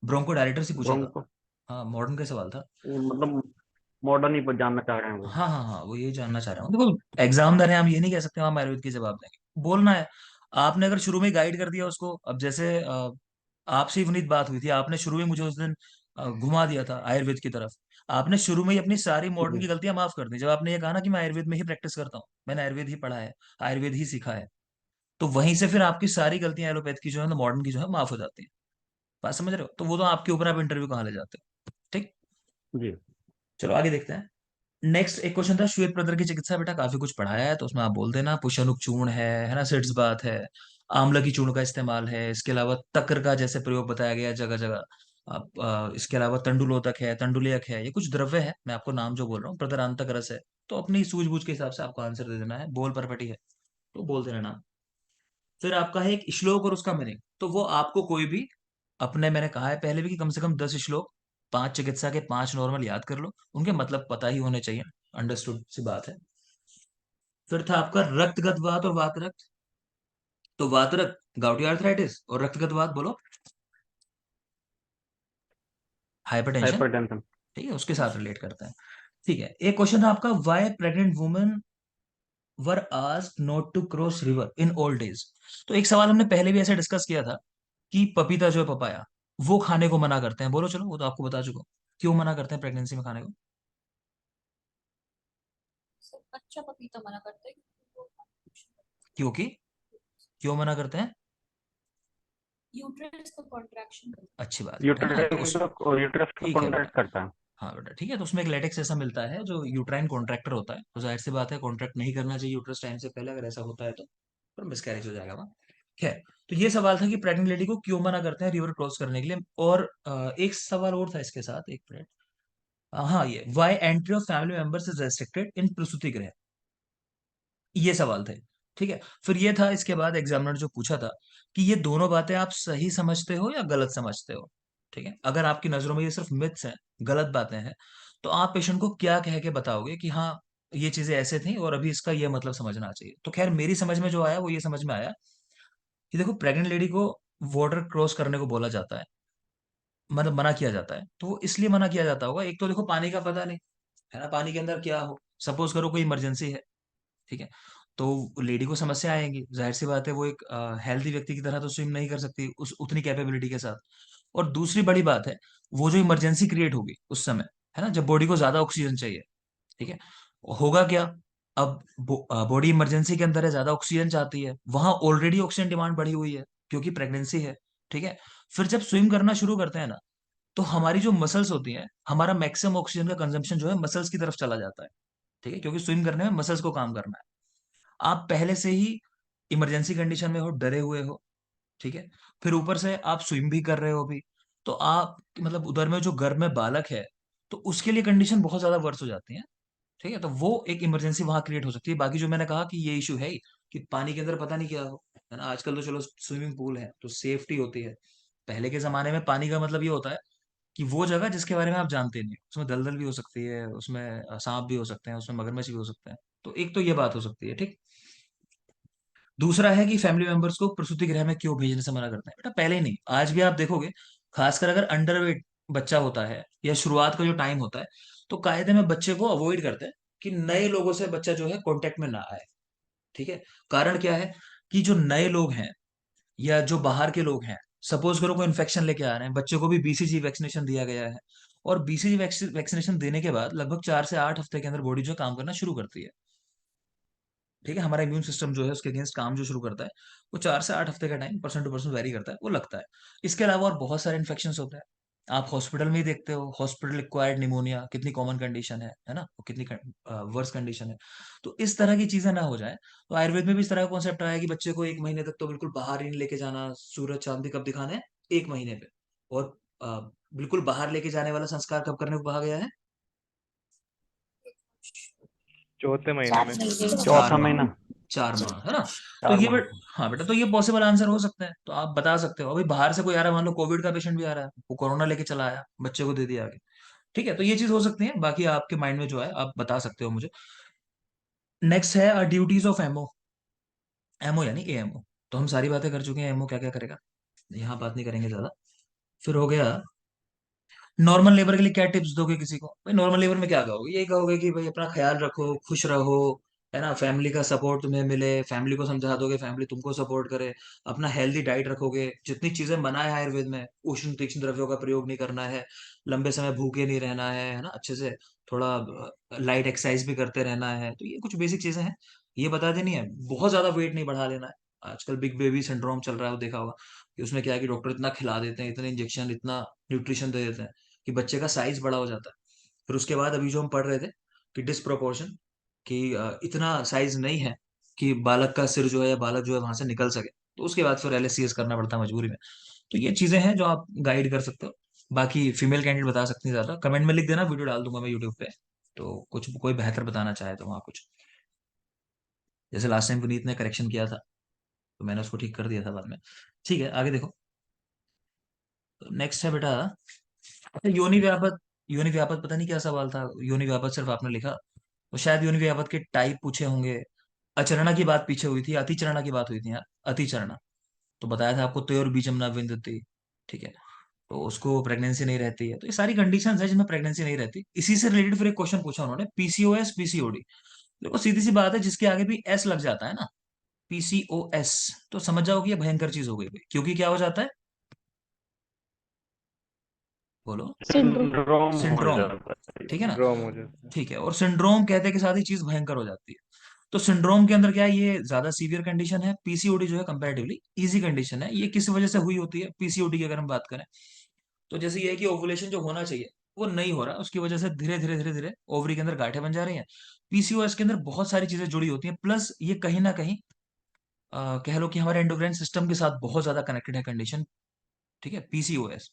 ब्रोंको डायरेक्टर से पूछा था। ब्रोंको, हाँ, मॉडर्न का सवाल था। मतलब मॉडर्न ही जानना चाह रहे हैं वो। हाँ हाँ हाँ, वो ये जानना चाह रहा हूँ। देखो एग्जामिनर है, हम ये नहीं कह सकते हम आयुर्वेद के जवाब देंगे, बोलना है। आपने अगर शुरू में गाइड कर दिया उसको, अब जैसे आपसे ही विनीत बात हुई थी, आपने शुरू में मुझे उस दिन घुमा दिया था आयुर्वेद की तरफ। आपने शुरू में ही अपनी सारी मॉडर्न जी की गलतियां माफ कर दी, जब आपने ये कहा ना कि मैं आयुर्वेद में ही प्रैक्टिस करता हूँ, मैंने आयुर्वेद ही पढ़ा है, आयुर्वेद ही सीखा है। तो वहीं से फिर आपकी सारी गलतियां एलोपैथ की जो है ना, मॉडर्न की जो है, माफ हो जाती है। बात समझ रहे हो, तो वो तो आपके ऊपर, आप इंटरव्यू कहाँ ले जाते हो। ठीक। जी। चलो आगे देखते हैं। नेक्स्ट एक क्वेश्चन था, श्वेत प्रदर की चिकित्सा, बेटा काफी कुछ पढ़ाया है तो उसमें आप बोल देना, पुष्यनुक चूर्ण है ना, सिट्स बात है, आंवला की चूर्ण का इस्तेमाल है, इसके अलावा तक्र का जैसे प्रयोग बताया गया जगह जगह। आप इसके अलावा तंडुलोदक है, तंडुलियक है, ये कुछ द्रव्य है, मैं आपको नाम जो बोल रहा हूँ, प्रदरांतक रस है। तो अपनी सूझबूझ के हिसाब से आपको आंसर दे देना है, बोल परपटी है तो बोल देना नाम। फिर आपका है एक श्लोक और उसका मीनिंग, तो वो आपको कोई भी अपने, मैंने कहा है पहले भी कि कम से कम 10 श्लोक, 5 चिकित्सा के 5 नॉर्मल याद कर लो, उनके मतलब पता ही होने चाहिए, अंडरस्टूड सी बात है। फिर था आपका रक्तगत वात और वातरक्त, तो वातरक्त गाउटी आर्थराइटिस, और रक्तगत वात बोलो हाइपरटेंशन। हाइपरटेंशन। ठीक है, उसके साथ रिलेट करता है। ठीक है, एक क्वेश्चन था आपका, why pregnant women were asked not to cross river in old age. तो एक सवाल हमने पहले भी ऐसे डिस्कस किया था कि पपीता जो है, पपाया, वो खाने को मना करते हैं, बोलो चलो, वो तो आपको बता चुका हूं। क्यों मना करते हैं प्रेगनेंसी में खाने को, सर अच्छा पपीता मना करते हैं क्योंकि वो क्योंकि, क्यों मना करते हैं, यूट्रस को कॉन्ट्रैक्शन करता अच्छी बात है ना, तो यूट्रस उस, यूट्रस को ठीक है बेटा, कॉन्ट्रैक्ट करता है। हाँ बेटा ठीक है, तो उसमें एक लेटेक्स ऐसा मिलता है जो यूट्राइन कॉन्ट्रैक्टर होता है, तो जाहिर सी बात है कॉन्ट्रैक्ट नहीं करना चाहिए यूट्रस टाइम से पहले, अगर ऐसा होता है तो पर मिसकैरेज हो जाएगा वहाँ। खैर, तो ये सवाल था कि प्रेग्नेंट लेडी को क्यों मना करते हैं रिवर क्रॉस करने के लिए। और एक सवाल और था इसके साथ, एक मिनट। हाँ, ये why entry of family members is restricted in प्रसूति गृह, ये सवाल थे। ठीक है, फिर ये था इसके बाद एग्जामिनर जो पूछा था कि ये दोनों बातें आप सही समझते हो या गलत समझते हो। ठीक है, अगर आपकी नजरों में ये सिर्फ मिथ्स हैं, गलत बातें हैं, तो आप पेशेंट को क्या कह के बताओगे कि हाँ ये चीजें ऐसे थी और अभी इसका ये मतलब समझना चाहिए। तो खैर मेरी समझ में जो आया वो ये समझ में आया कि देखो, प्रेग्नेंट लेडी को बॉर्डर क्रॉस करने को बोला जाता है, मतलब मना किया जाता है, तो वो इसलिए मना किया जाता होगा, एक तो देखो पानी का पता नहीं है ना, पानी के अंदर क्या हो, सपोज करो कोई इमरजेंसी है, ठीक है, तो लेडी को समस्या आएगी, जाहिर सी बात है वो एक हेल्दी व्यक्ति की तरह तो स्विम नहीं कर सकती उस उतनी कैपेबिलिटी के साथ। और दूसरी बड़ी बात है, वो जो इमरजेंसी क्रिएट होगी उस समय, है ना, जब बॉडी को ज्यादा ऑक्सीजन चाहिए, ठीक है, होगा क्या, अब बॉडी इमरजेंसी के अंदर है, ज्यादा ऑक्सीजन चाहती है, वहां ऑलरेडी ऑक्सीजन डिमांड बढ़ी हुई है क्योंकि प्रेगनेंसी है। ठीक है, फिर जब स्विम करना शुरू करते हैं ना, तो हमारी जो मसल्स होती हैं, हमारा मैक्सिमम ऑक्सीजन का कंजम्पशन जो है मसल्स की तरफ चला जाता है। ठीक है, क्योंकि स्विम करने में मसल्स को काम करना है। आप पहले से ही इमरजेंसी कंडीशन में हो, डरे हुए हो, ठीक है, फिर ऊपर से आप स्विम भी कर रहे हो अभी, तो आप मतलब उधर में जो गर्भ में बालक है, तो उसके लिए कंडीशन बहुत ज्यादा वर्स हो जाती है। ठीक है, तो वो एक इमरजेंसी वहां क्रिएट हो सकती है। बाकी जो मैंने कहा कि ये इशू है ही कि पानी के अंदर पता नहीं क्या हो, है ना, आजकल तो चलो स्विमिंग पूल है तो सेफ्टी होती है। पहले के जमाने में पानी का मतलब ये होता है कि वो जगह जिसके बारे में आप जानते नहीं, उसमें दलदल भी हो सकती है, उसमें सांप भी हो सकते हैं, उसमें मगरमच्छ भी हो सकते हैं। तो एक तो ये बात हो सकती है, ठीक। दूसरा है कि फैमिली मेंबर्स को प्रसूति गृह में क्यों भेजने से मना करते हैं। बेटा पहले ही नहीं, आज भी आप देखोगे, खासकर अगर अंडरवेट बच्चा होता है या शुरुआत का जो टाइम होता है, तो कायदे में बच्चे को अवॉइड करते हैं कि नए लोगों से बच्चा जो है कांटेक्ट में ना आए। ठीक है, कारण क्या है कि जो नए लोग हैं या जो बाहर के लोग हैं, सपोज करो कोई इन्फेक्शन लेके आ रहे हैं, बच्चे को भी बीसीजी वैक्सीनेशन दिया गया है, और बीसीजी वैक्सीनेशन देने के बाद लगभग 4 से 8 हफ्ते के अंदर बॉडी जो है काम करना शुरू करती है। ठीक है, हमारा इम्यून सिस्टम जो है उसके अगेंस्ट काम जो शुरू करता है, वो 4 से 8 हफ्ते का time person to person vary करता है, वो लगता है। इसके अलावा और बहुत सारे इन्फेक्शन होते हैं, आप हॉस्पिटल में ही देखते हो, हॉस्पिटल एक्वायर्ड निमोनिया कितनी कॉमन कंडीशन है ना, वो कितनी वर्स कंडीशन है। तो इस तरह की चीजें ना हो जाए, तो आयुर्वेद में भी इस तरह का कॉन्सेप्ट आया है कि बच्चे को 1 महीने तक तो बिल्कुल बाहर ही नहीं लेके जाना, सूरज चांद भी कब दिखाने हैं, 1 महीने पे। और बिल्कुल बाहर लेके जाने वाला संस्कार कब करने को कहा गया है, चौथे महीने चार में। महीने चार चौथा माह महीना। 4 माह, है ना। तो चार ये माह। हाँ बेटा, तो ये पॉसिबल आंसर हो सकते हैं, तो आप बता सकते हो। अभी बाहर से कोई आ रहा है, मान लो कोविड का पेशेंट भी आ रहा है, वो कोरोना लेके चला आया, बच्चे को दे दिया आगे। ठीक है, तो ये चीज हो सकती है, बाकी आपके माइंड में जो है आप बता सकते हो मुझे। नेक्स्ट है ड्यूटीज ऑफ एमओ। एमओ यानी एएमओ, तो हम सारी बातें कर चुके हैं, एमओ क्या क्या करेगा, यहाँ बात नहीं करेंगे ज्यादा। फिर हो गया नॉर्मल लेबर के लिए क्या टिप्स दोगे किसी को। भाई नॉर्मल लेबर में क्या कहोगे, यही कहोगे कि भाई अपना ख्याल रखो, खुश रहो, है ना, फैमिली का सपोर्ट तुम्हें मिले, फैमिली को समझा दोगे, फैमिली तुमको सपोर्ट करे, अपना हेल्दी डाइट रखोगे, जितनी चीजें मना है आयुर्वेद में, उष्ण तीक्ष्ण द्रव्यों का प्रयोग नहीं करना है, लंबे समय भूखे नहीं रहना है ना, अच्छे से थोड़ा लाइट एक्सरसाइज भी करते रहना है, तो ये कुछ बेसिक चीजें हैं, ये बता देनी है। बहुत ज्यादा वेट नहीं बढ़ा लेना है, आजकल बिग बेबी सिंड्रोम चल रहा है, वो देखा होगा कि उसमें क्या है कि डॉक्टर इतना खिला देते हैं, इतने इंजेक्शन, इतना न्यूट्रिशन दे देते हैं कि बच्चे का साइज बड़ा हो जाता है। फिर उसके बाद अभी जो हम पढ़ रहे थे कि डिस्प्रोपोर्शन, कि इतना साइज नहीं है कि बालक का सिर जो है या बालक जो है वहां से निकल सके, तो उसके बाद फिर एलएससीएस करना पड़ता है मजबूरी में। तो ये चीजें हैं जो आप गाइड कर सकते हो। बाकी फीमेल कैंडिडेट बता सकती है ज्यादा, कमेंट में लिख देना, वीडियो डाल दूंगा मैं यूट्यूब पे, तो कुछ कोई बेहतर बताना चाहे तो वहाँ कुछ, जैसे लास्ट टाइम पुनीत ने करेक्शन किया था तो मैंने उसको ठीक कर दिया था बाद में। ठीक है, आगे देखो। नेक्स्ट है बेटा, अच्छा योनि व्यापत। योनि व्यापत पता नहीं क्या सवाल था, योनि व्यापत सिर्फ आपने लिखा, तो शायद योनि व्यापत के टाइप पूछे होंगे। अचरणा की बात पीछे हुई थी, अतिचरणा की बात हुई थी यार, अतिचरणा, तो बताया था आपको तयोर बीजम न विंदति। ठीक है, तो उसको प्रेगनेंसी नहीं रहती है, तो ये सारी कंडीशंस है जिनमें प्रेगनेंसी नहीं रहती। इसी से रिलेटेड फिर एक क्वेश्चन पूछा उन्होंने, पीसीओएस पीसीओडी। देखो सीधी सी बात है, जिसके आगे भी एस लग जाता है ना, पीसीओएस, तो समझ जाओ कि ये भयंकर चीज हो गई भाई, क्योंकि क्या हो जाता है, बोलो, सिंड्रोम। सिंड्रोम हो सिंड्रोम। जाता है, ठीक है ना, सिंड्रोम हो जाता है। ठीक है, और सिंड्रोम कहते के साथ ही चीज भयंकर हो जाती है। तो सिंड्रोम के अंदर क्या है, ये ज्यादा सीवियर कंडीशन है, पीसीओडी जो है कंपैरेटिवली इजी कंडीशन है। ये किस वजह से हुई होती है पीसीओडी की अगर हम बात करें, तो जैसे ये है कि ओवुलेशन जो होना चाहिए वो नहीं हो रहा, उसकी वजह से धीरे धीरे धीरे धीरे ओवरी के अंदर गांठें बन जा रही हैं। पीसीओएस के अंदर बहुत सारी चीजें जुड़ी होती हैं, प्लस ये कहीं ना कहीं कह लो कि हमारे एंडोक्राइन सिस्टम के साथ बहुत ज्यादा कनेक्टेड है कंडीशन। ठीक है, पीसीओएस।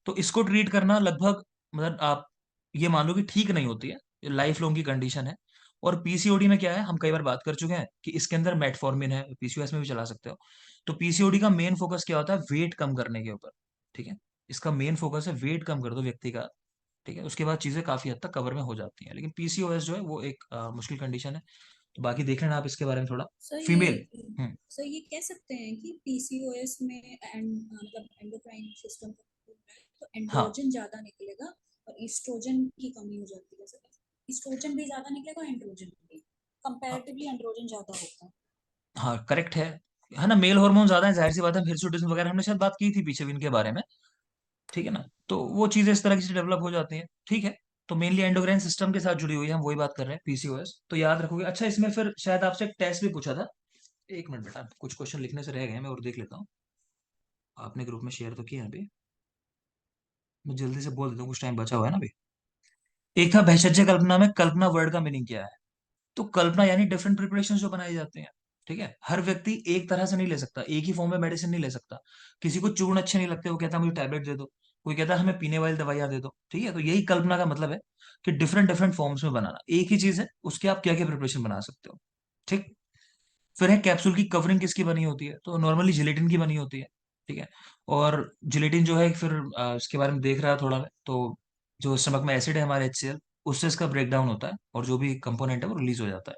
तो इसको ट्रीट करना लगभग, मतलब आप ये मान लो कि ठीक नहीं होती है, ये लाइफ लॉन्ग की कंडीशन है। और पीसीओडी में क्या है, हम कई बार बात कर चुके हैं कि इसके अंदर मेटफॉर्मिन है, पीसीओएस में भी चला सकते हो। तो पीसीओडी का मेन फोकस क्या होता है, वेट कम करने के ऊपर। ठीक है, इसका मेन फोकस है वेट कम कर दो व्यक्ति का। ठीक है, उसके बाद चीजें काफी हद तक कवर में हो जाती हैं, लेकिन पीसीओएस जो है वो एक मुश्किल कंडीशन है। तो बाकी देख लेना आप इसके बारे में थोड़ा। Sir female. ये हम्म। सर ये कह सकते हैं कि पीसीओएस में मतलब एंडोक्राइन सिस्टम तो हाँ एंड्रोजन ज्यादा निकलेगा और ईस्ट्रोजन की कमी हो जाती है सर। ईस्ट्रोजन भी ज्यादा निकलेगा और एंड्रोजन भी, हाँ कंपैरेटिवली एंड्रोजन ज्यादा होता है। हाँ, करेक्ट है ना, मेल हार्मोन ज्यादा है, जाहिर सी बात है, हिरसुटिज्म वगैरह हमने शायद बात की थी पीछे भी इनके बारे में। ठीक है ना, तो वो चीजें इस तरह की डेवलप हो जाती हैं। ठीक है, तो मेनली एंडोक्राइन सिस्टम के साथ जुड़ी हुई है, हम वही बात कर रहे हैं, पीसीओएस तो याद रखोगे। अच्छा, इसमें फिर शायद आपसे एक टेस्ट भी पूछा था। एक मिनट बेटा, कुछ क्वेश्चन लिखने से रह गए हैं, मैं और देख लेता हूँ। आपने ग्रुप में शेयर तो किया है अभी, मैं जल्दी से बोल देता हूँ, कुछ टाइम बचा हुआ है ना अभी। एक था भैषज्य कल्पना में कल्पना वर्ड का मीनिंग क्या है। तो कल्पना यानी डिफरेंट प्रिपरेशन जो बनाई जाती हैं। ठीक है, हर व्यक्ति एक तरह से नहीं ले सकता, एक ही फॉर्म में मेडिसिन नहीं ले सकता। किसी को चूर्ण अच्छे नहीं लगते, वो कहता है मुझे टैबलेट दे दो। कोई कहता है हमें पीने वाली दवाइयां दे दो। ठीक है, तो यही कल्पना का मतलब है कि डिफरेंट डिफरेंट फॉर्म्स में बनाना, एक ही चीज है उसके आप क्या क्या प्रिपरेशन बना सकते हो। ठीक। फिर है कैप्सूल की कवरिंग किसकी बनी होती है, तो नॉर्मली जिलेटिन की बनी होती है। ठीक है, और जिलेटिन जो है फिर इसके बारे में देख रहा है थोड़ा मैं, तो जो स्टमक में एसिड है हमारे HCl, उससे इसका ब्रेक डाउन होता है और जो भी कंपोनेंट है वो रिलीज हो जाता है।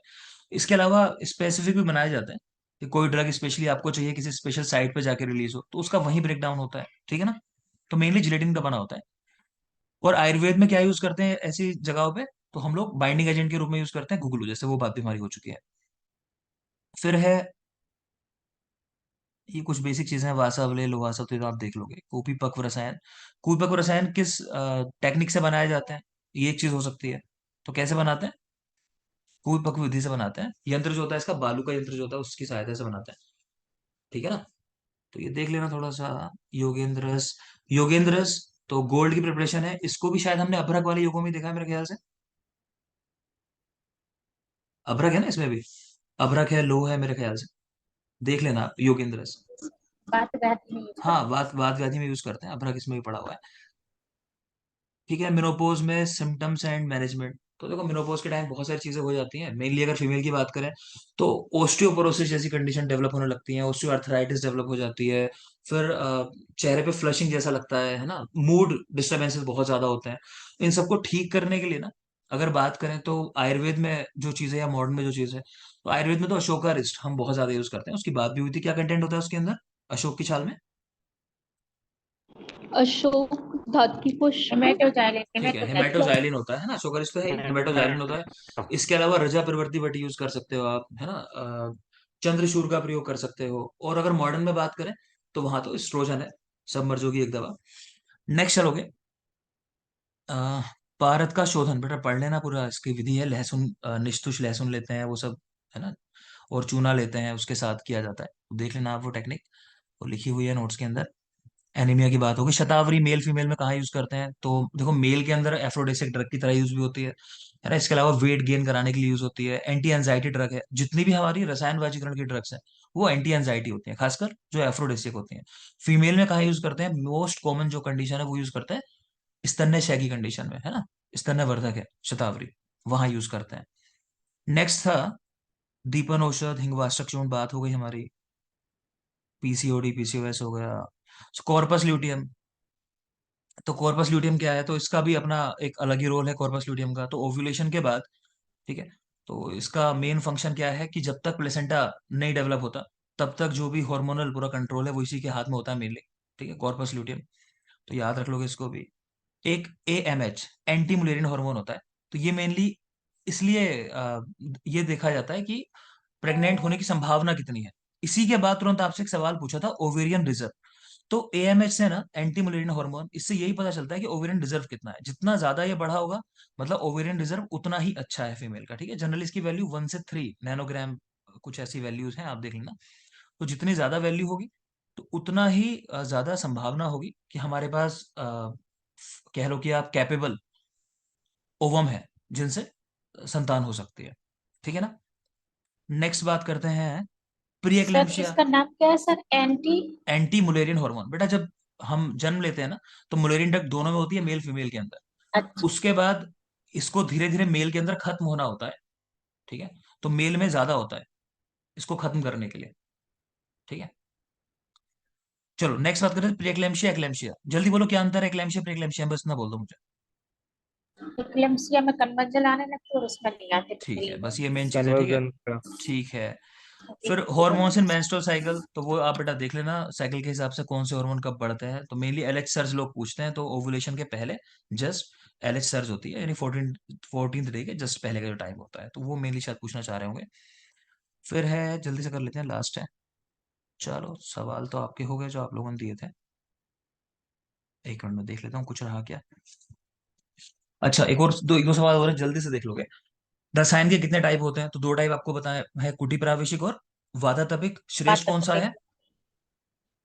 इसके अलावा स्पेसिफिक भी बनाए जाते हैं कि कोई ड्रग स्पेशली आपको चाहिए किसी स्पेशल साइट पे जाके रिलीज हो, तो उसका वहीं ब्रेक डाउन होता है। ठीक है ना, तो मेनली जिलेटिन का बना होता है। और आयुर्वेद में क्या यूज करते हैं ऐसी जगहों पे, तो हम लोग बाइंडिंग एजेंट के रूप में यूज करते हैं गुगलू, जैसे वो बात भी हमारी हो चुकी है। फिर है ये कुछ बेसिक चीजें हैं, वासव ले लो, वासव तो ये तो आप देख लोगे। कूपी पक्व रसायन, कूपी पक्व रसायन किस टेक्निक से बनाए जाते हैं, ये एक चीज हो सकती है। तो कैसे बनाते हैं, कूपी पक्व विधि से बनाते हैं। यंत्र जो होता है इसका, बालू का यंत्र जो होता है उसकी सहायता से बनाते हैं। ठीक है ना, तो ये देख लेना थोड़ा सा। योगेंद्रस, योगेंद्रस तो गोल्ड की प्रिपरेशन है, इसको भी शायद हमने अभ्रक वाले युगों में देखा है मेरे ख्याल से। अभ्रक है ना इसमें भी, अभ्रक है, लो है मेरे ख्याल से। देख लेना आप योगेंद्रस। बात व्याधि में यूज हाँ, करते बात बात व्याधि में यूज करते हैं, अभ्रक इसमें भी पड़ा हुआ है। ठीक है, मेनोपोज में सिम्टम्स एंड मैनेजमेंट, तो देखो मेनोपोज के टाइम बहुत सारी चीजें हो जाती हैं, मेनली अगर फीमेल की बात करें तो ओस्टियोपोरोसिस जैसी कंडीशन डेवलप होने लगती है, ओस्टियोआर्थराइटिस डेवलप हो जाती है। फिर चेहरे पे फ्लशिंग जैसा लगता है ना, मूड डिस्टर्बेंसेस बहुत ज्यादा होते हैं। इन सबको ठीक करने के लिए ना, अगर बात करें तो आयुर्वेद में जो चीज़ है या मॉडर्न में जो चीज़ है, तो आयुर्वेद में तो अशोका रिस्ट हम बहुत ज्यादा यूज करते हैं। उसकी बात भी हुई थी, क्या कंटेंट होता है उसके अंदर अशोक की छाल में। अशोक धातु की पुष्प हेमेटोजाइलिन ठीक है, हेमेटोजाइलिन हेमेटोजाइलिन होता है ना, शुगर तो है ही, हेमेटोजाइलिन होता है। इसके अलावा रजा प्रवृत्ति बटी यूज कर सकते हो आप, है ना, चंद्रशूर का प्रयोग कर सकते हो। और अगर मॉडर्न में बात करें तो वहां तो एस्ट्रोजन है, सबमर्जो की एक दवा। नेक्स्ट चलोगे, अ, पारद का शोधन, बेटा पढ़ लेना पूरा, इसकी विधि है। लहसुन, निष्तुष लहसुन लेते हैं वो सब, है ना, और चूना लेते हैं, उसके साथ किया जाता है। तो देख लेना आप वो टेक्निक, वो लिखी हुई है नोट्स के अंदर। एनीमिया की बात होगी, शतावरी मेल फीमेल में कहाँ यूज करते हैं, तो देखो मेल के अंदर एफ्रोडेसिक ड्रग की तरह यूज भी होती है ना। इसके अलावा वेट गेन कराने के लिए यूज होती है। एंटी एंजाइटी ड्रग है, जितनी भी हमारी रसायन वाजीकरण की ड्रग्स है वो एंटी एंजाइटी होती है, खासकर जो एफ्रोडेसिक होती हैं। फीमेल में कहाँ यूज करते हैं, मोस्ट कॉमन जो कंडीशन है वो यूज करते हैं स्तन्य शय की कंडीशन में, है ना, स्तन्य वर्धक है शतावरी, वहां यूज करते हैं। नेक्स्ट था दीपन औषध, हिंगवाष्टक चूर्ण, बात हो गई हमारी। पीसीओडी पीसीओएस हो गया। कॉर्पस ल्यूटियम, तो कॉर्पस ल्यूटियम क्या है, तो इसका भी अपना एक अलग ही रोल है कॉर्पस ल्यूटियम का। तो ओव्यूलेशन के बाद, ठीक है, तो इसका मेन फंक्शन क्या है कि जब तक प्लेसेंटा नहीं डेवलप होता तब तक जो भी हार्मोनल पूरा कंट्रोल है वो इसी के हाथ में होता है मेनली। ठीक है, कॉर्पस ल्यूटियम, तो याद रख लोगे इसको भी। एक AMH, एंटी मुलेरियन हार्मोन होता है। तो ये मेनली इसलिए ये देखा जाता है कि प्रेग्नेंट होने की संभावना कितनी है। इसी के बाद तुरंत आपसे एक सवाल पूछा था, ओवेरियन रिजर्व। तो AMH से ना, एंटी मुलेरियन हार्मोन, इससे यही पता चलता है कि ओवेरियन रिजर्व कितना है। जितना ज्यादा ये बढ़ा होगा, मतलब ओवेरियन रिजर्व उतना ही अच्छा है फीमेल का। ठीक है, जनरली इसकी वैल्यू 1 से 3 नैनोग्राम, कुछ ऐसी वैल्यूज हैं, आप देख लेना। तो जितनी ज्यादा वैल्यू होगी तो उतना ही ज्यादा संभावना होगी कि हमारे पास कह लो कि आप कैपेबल ओवम है जिनसे संतान हो सकती है। ठीक है ना। नेक्स्ट बात करते हैं प्री सर एक्लेम्पशिया। इसका नाम क्या है sir? Anti? Anti Mullerian hormone. बेटा जब हम जन्म लेते हैं ना, तो मुलेरियन डक्ट दोनों में होती है, मेल फीमेल के अंदर। अच्छा। उसके बाद इसको धीरे धीरे मेल के अंदर खत्म होना होता है। ठीक है। तो मेल में ज्यादा होता है इसको खत्म करने के लिए। ठीक है। चलो नेक्स्ट बात करते हैं प्रीएक्लेम्पशिया एक्लेम्पशिया। जल्दी बोलो क्या अंतर है एक्लेम्पशिया प्रीएक्लेम्पशिया में, बस ना बोल दो मुझे। इक्लेम्सिया में कन्वर्जन आने लगते और उसमें नहीं आते ठीक है, तकरीबन। बस ये मेन चीज है। ठीक है। कन्वर्जन का। ठीक है। एक फिर जीवन। हॉर्मोन्स इन मेंस्ट्रुअल साइकिल, तो वो आप बेटा देख लेना साइकिल के हिसाब से कौन से हार्मोन कब बढ़ते हैं। तो मेनली एलएच सर्ज लोग पूछते हैं, तो ओवुलेशन के पहले जस्ट एलएच सर्ज होती है, यानी 14th डे के जस्ट पहले का जो टाइम होता है, तो वो मेनली शायद पूछना चाह रहे होंगे। फिर है, जल्दी से कर लेते हैं, लास्ट है। चलो सवाल तो आपके हो गए जो आप लोगों ने दिए थे। एक मिनट में देख लेता हूँ कुछ रहा क्या। अच्छा एक दो सवाल और है, जल्दी से देख लोगे। रसायन के कितने टाइप होते हैं? तो दो टाइप आपको बताया है, कुटी प्रावेशिक और वातातपिक। श्रेष्ठ कौन सा है?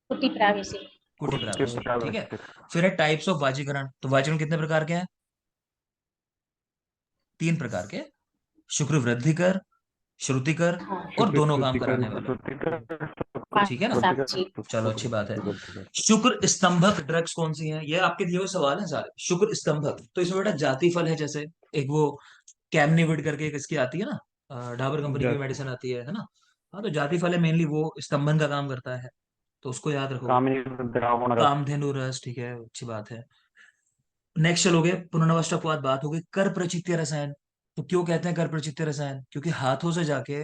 कुटी प्रावेशी। कुटी कुछ प्रावेशिक। ठीक है। आवश्यक। फिर है टाइप्स ऑफ वाजीकरण। तो वाजीकरण कितने प्रकार के हैं? 3 प्रकार के। शुक्र वृद्धिकर, श्रुतिकर हाँ। और शुक्र दोनों काम श्रुतिकर कराने वाले। श्रुतिकर ठीक है ना। साक्षी। चलो अच्छी बात है। श्रुतिकर। शुक्र स्तंभक ड्रग्स कौन सी हैं? ये आपके दिए हुए सवाल हैं सारे। शुक्र स्तंभक, तो इसमें बेटा जाति फल है, जैसे एक वो कैमनिविड करके एक इसकी आती है ना, डाबर कंपनी की जाति मेडिसिन आती है ना। हाँ, तो जाति फल है, मेनली वो स्तंभन का काम करता है, तो उसको याद रखोगे। कामिनी द्रावण रस। कामधेनु रस, ठीक है, अच्छी बात है। नेक्स्ट चलोगे, पुनर्नवष्टक के बाद बात होगी कर प्रचित्य रसायन। तो क्यों कहते हैं कर प्रचित्य रसायन? क्योंकि हाथों से जाके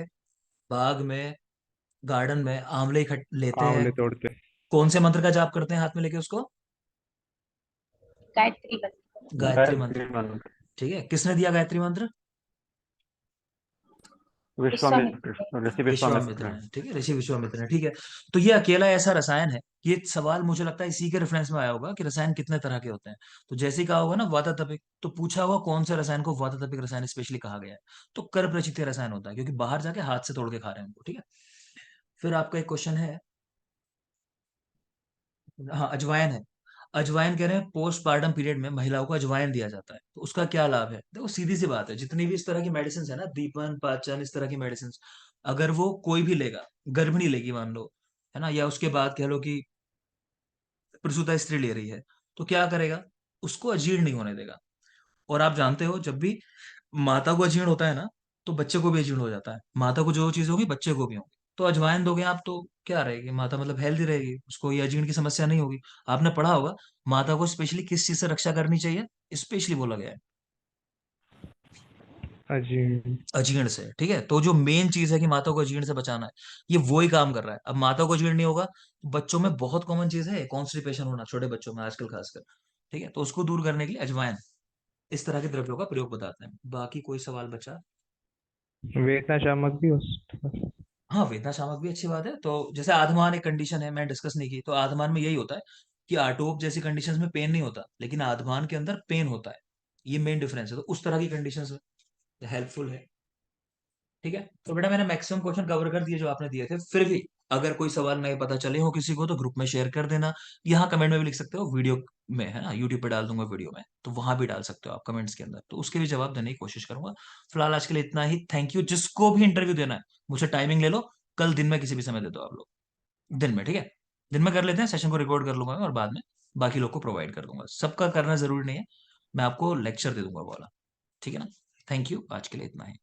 बाग में, गार्डन में आंवले इकट्ठ लेते हैं। आंवले तोड़ते। कौन से मंत्र का जाप करते हैं हाथ में लेके उसको? गायत्री मंत्र। गायत्री मंत्र। गायत्री मंत्र। ठीक है, किसने दिया गायत्री मंत्र? विश्वामित्र, विश्वामित्र। ऋषि विश्वामित्र विश्वामित्र। ने। ठीक है, ऋषि विश्वामित्र ने। ठीक है। तो ये अकेला ऐसा रसायन है, ये सवाल मुझे लगता है इसी के रेफरेंस में आया होगा कि रसायन कितने तरह के होते हैं। तो जैसे ही कहा होगा ना वातातपिक, तो पूछा होगा कौन से रसायन को वातातपिक रसायन स्पेशली कहा गया है। तो कर प्रचितीय रसायन होता है, क्योंकि बाहर जाके हाथ से तोड़ के खा रहे हैं उनको। ठीक है। फिर आपका एक क्वेश्चन है, हाँ अजवाइन है। अजवाइन कह रहे हैं पोस्टपार्टम पीरियड में महिलाओं को अजवाइन दिया जाता है, तो उसका क्या लाभ है? देखो सीधी सी बात है, जितनी भी इस तरह की मेडिसिन है ना, दीपन पाचन इस तरह की मेडिसिन, अगर वो कोई भी लेगा, गर्भिणी लेगी मान लो, है ना, या उसके बाद कह लो कि प्रसूता स्त्री ले रही है, तो क्या करेगा? उसको अजीर्ण नहीं होने देगा। और आप जानते हो जब भी माता को अजीर्ण होता है ना, तो बच्चे को भी अजीर्ण हो जाता है। माता को जो चीज होगी बच्चे को भी होगी। तो अजवाइन दोगे आप तो क्या रहेगी माता, मतलब हेल्दी रहेगी, उसको ये अजीर्ण की समस्या नहीं होगी। आपने पढ़ा होगा माता को स्पेशली किस चीज से रक्षा करनी चाहिए, स्पेशली बोला गया है अजीर्ण। अजीर्ण से। ठीक है। तो जो मेन चीज है कि माता को अजीर्ण से बचाना है, ये वो ही काम कर रहा है। अब माता को अजीर्ण नहीं होगा, तो बच्चों में बहुत कॉमन चीज है कॉन्स्टिपेशन होना, छोटे बच्चों में आजकल खासकर। ठीक है। तो उसको दूर करने के लिए अजवाइन इस तरह के द्रव्यों का प्रयोग बताते हैं। बाकी कोई सवाल बचा? वेदना शामक भी हो सकता है। हाँ, वेदना शामक भी अच्छी बात है। तो जैसे आधमान एक कंडीशन है, मैं डिस्कस नहीं की, तो आधमान में यही होता है कि आटोप जैसी कंडीशंस में पेन नहीं होता, लेकिन आधमान के अंदर पेन होता है। ये मेन डिफरेंस है। तो उस तरह की कंडीशंस हेल्पफुल है। ठीक है। तो बेटा मैंने मैक्सिमम क्वेश्चन कवर कर दिए जो आपने दिए थे। फिर भी अगर कोई सवाल नहीं पता चले हो किसी को, तो ग्रुप में शेयर कर देना। यहाँ कमेंट में भी लिख सकते हो, वीडियो में है ना, यूट्यूब पे डाल दूंगा वीडियो में, तो वहां भी डाल सकते हो आप कमेंट्स के अंदर, तो उसके भी जवाब देने की कोशिश करूंगा। फिलहाल आज के लिए इतना ही। Thank you. जिसको भी इंटरव्यू देना है मुझे टाइमिंग ले लो, कल दिन में किसी भी समय दे दो आप लोग, दिन में। ठीक है। दिन में कर लेते हैं, सेशन को रिकॉर्ड कर लूंगा मैं, और बाद में बाकी लोग को प्रोवाइड कर दूंगा। सबका करना जरूरी नहीं है, मैं आपको लेक्चर दे दूंगा वो वाला। ठीक है ना। Thank you. आज के लिए इतना ही।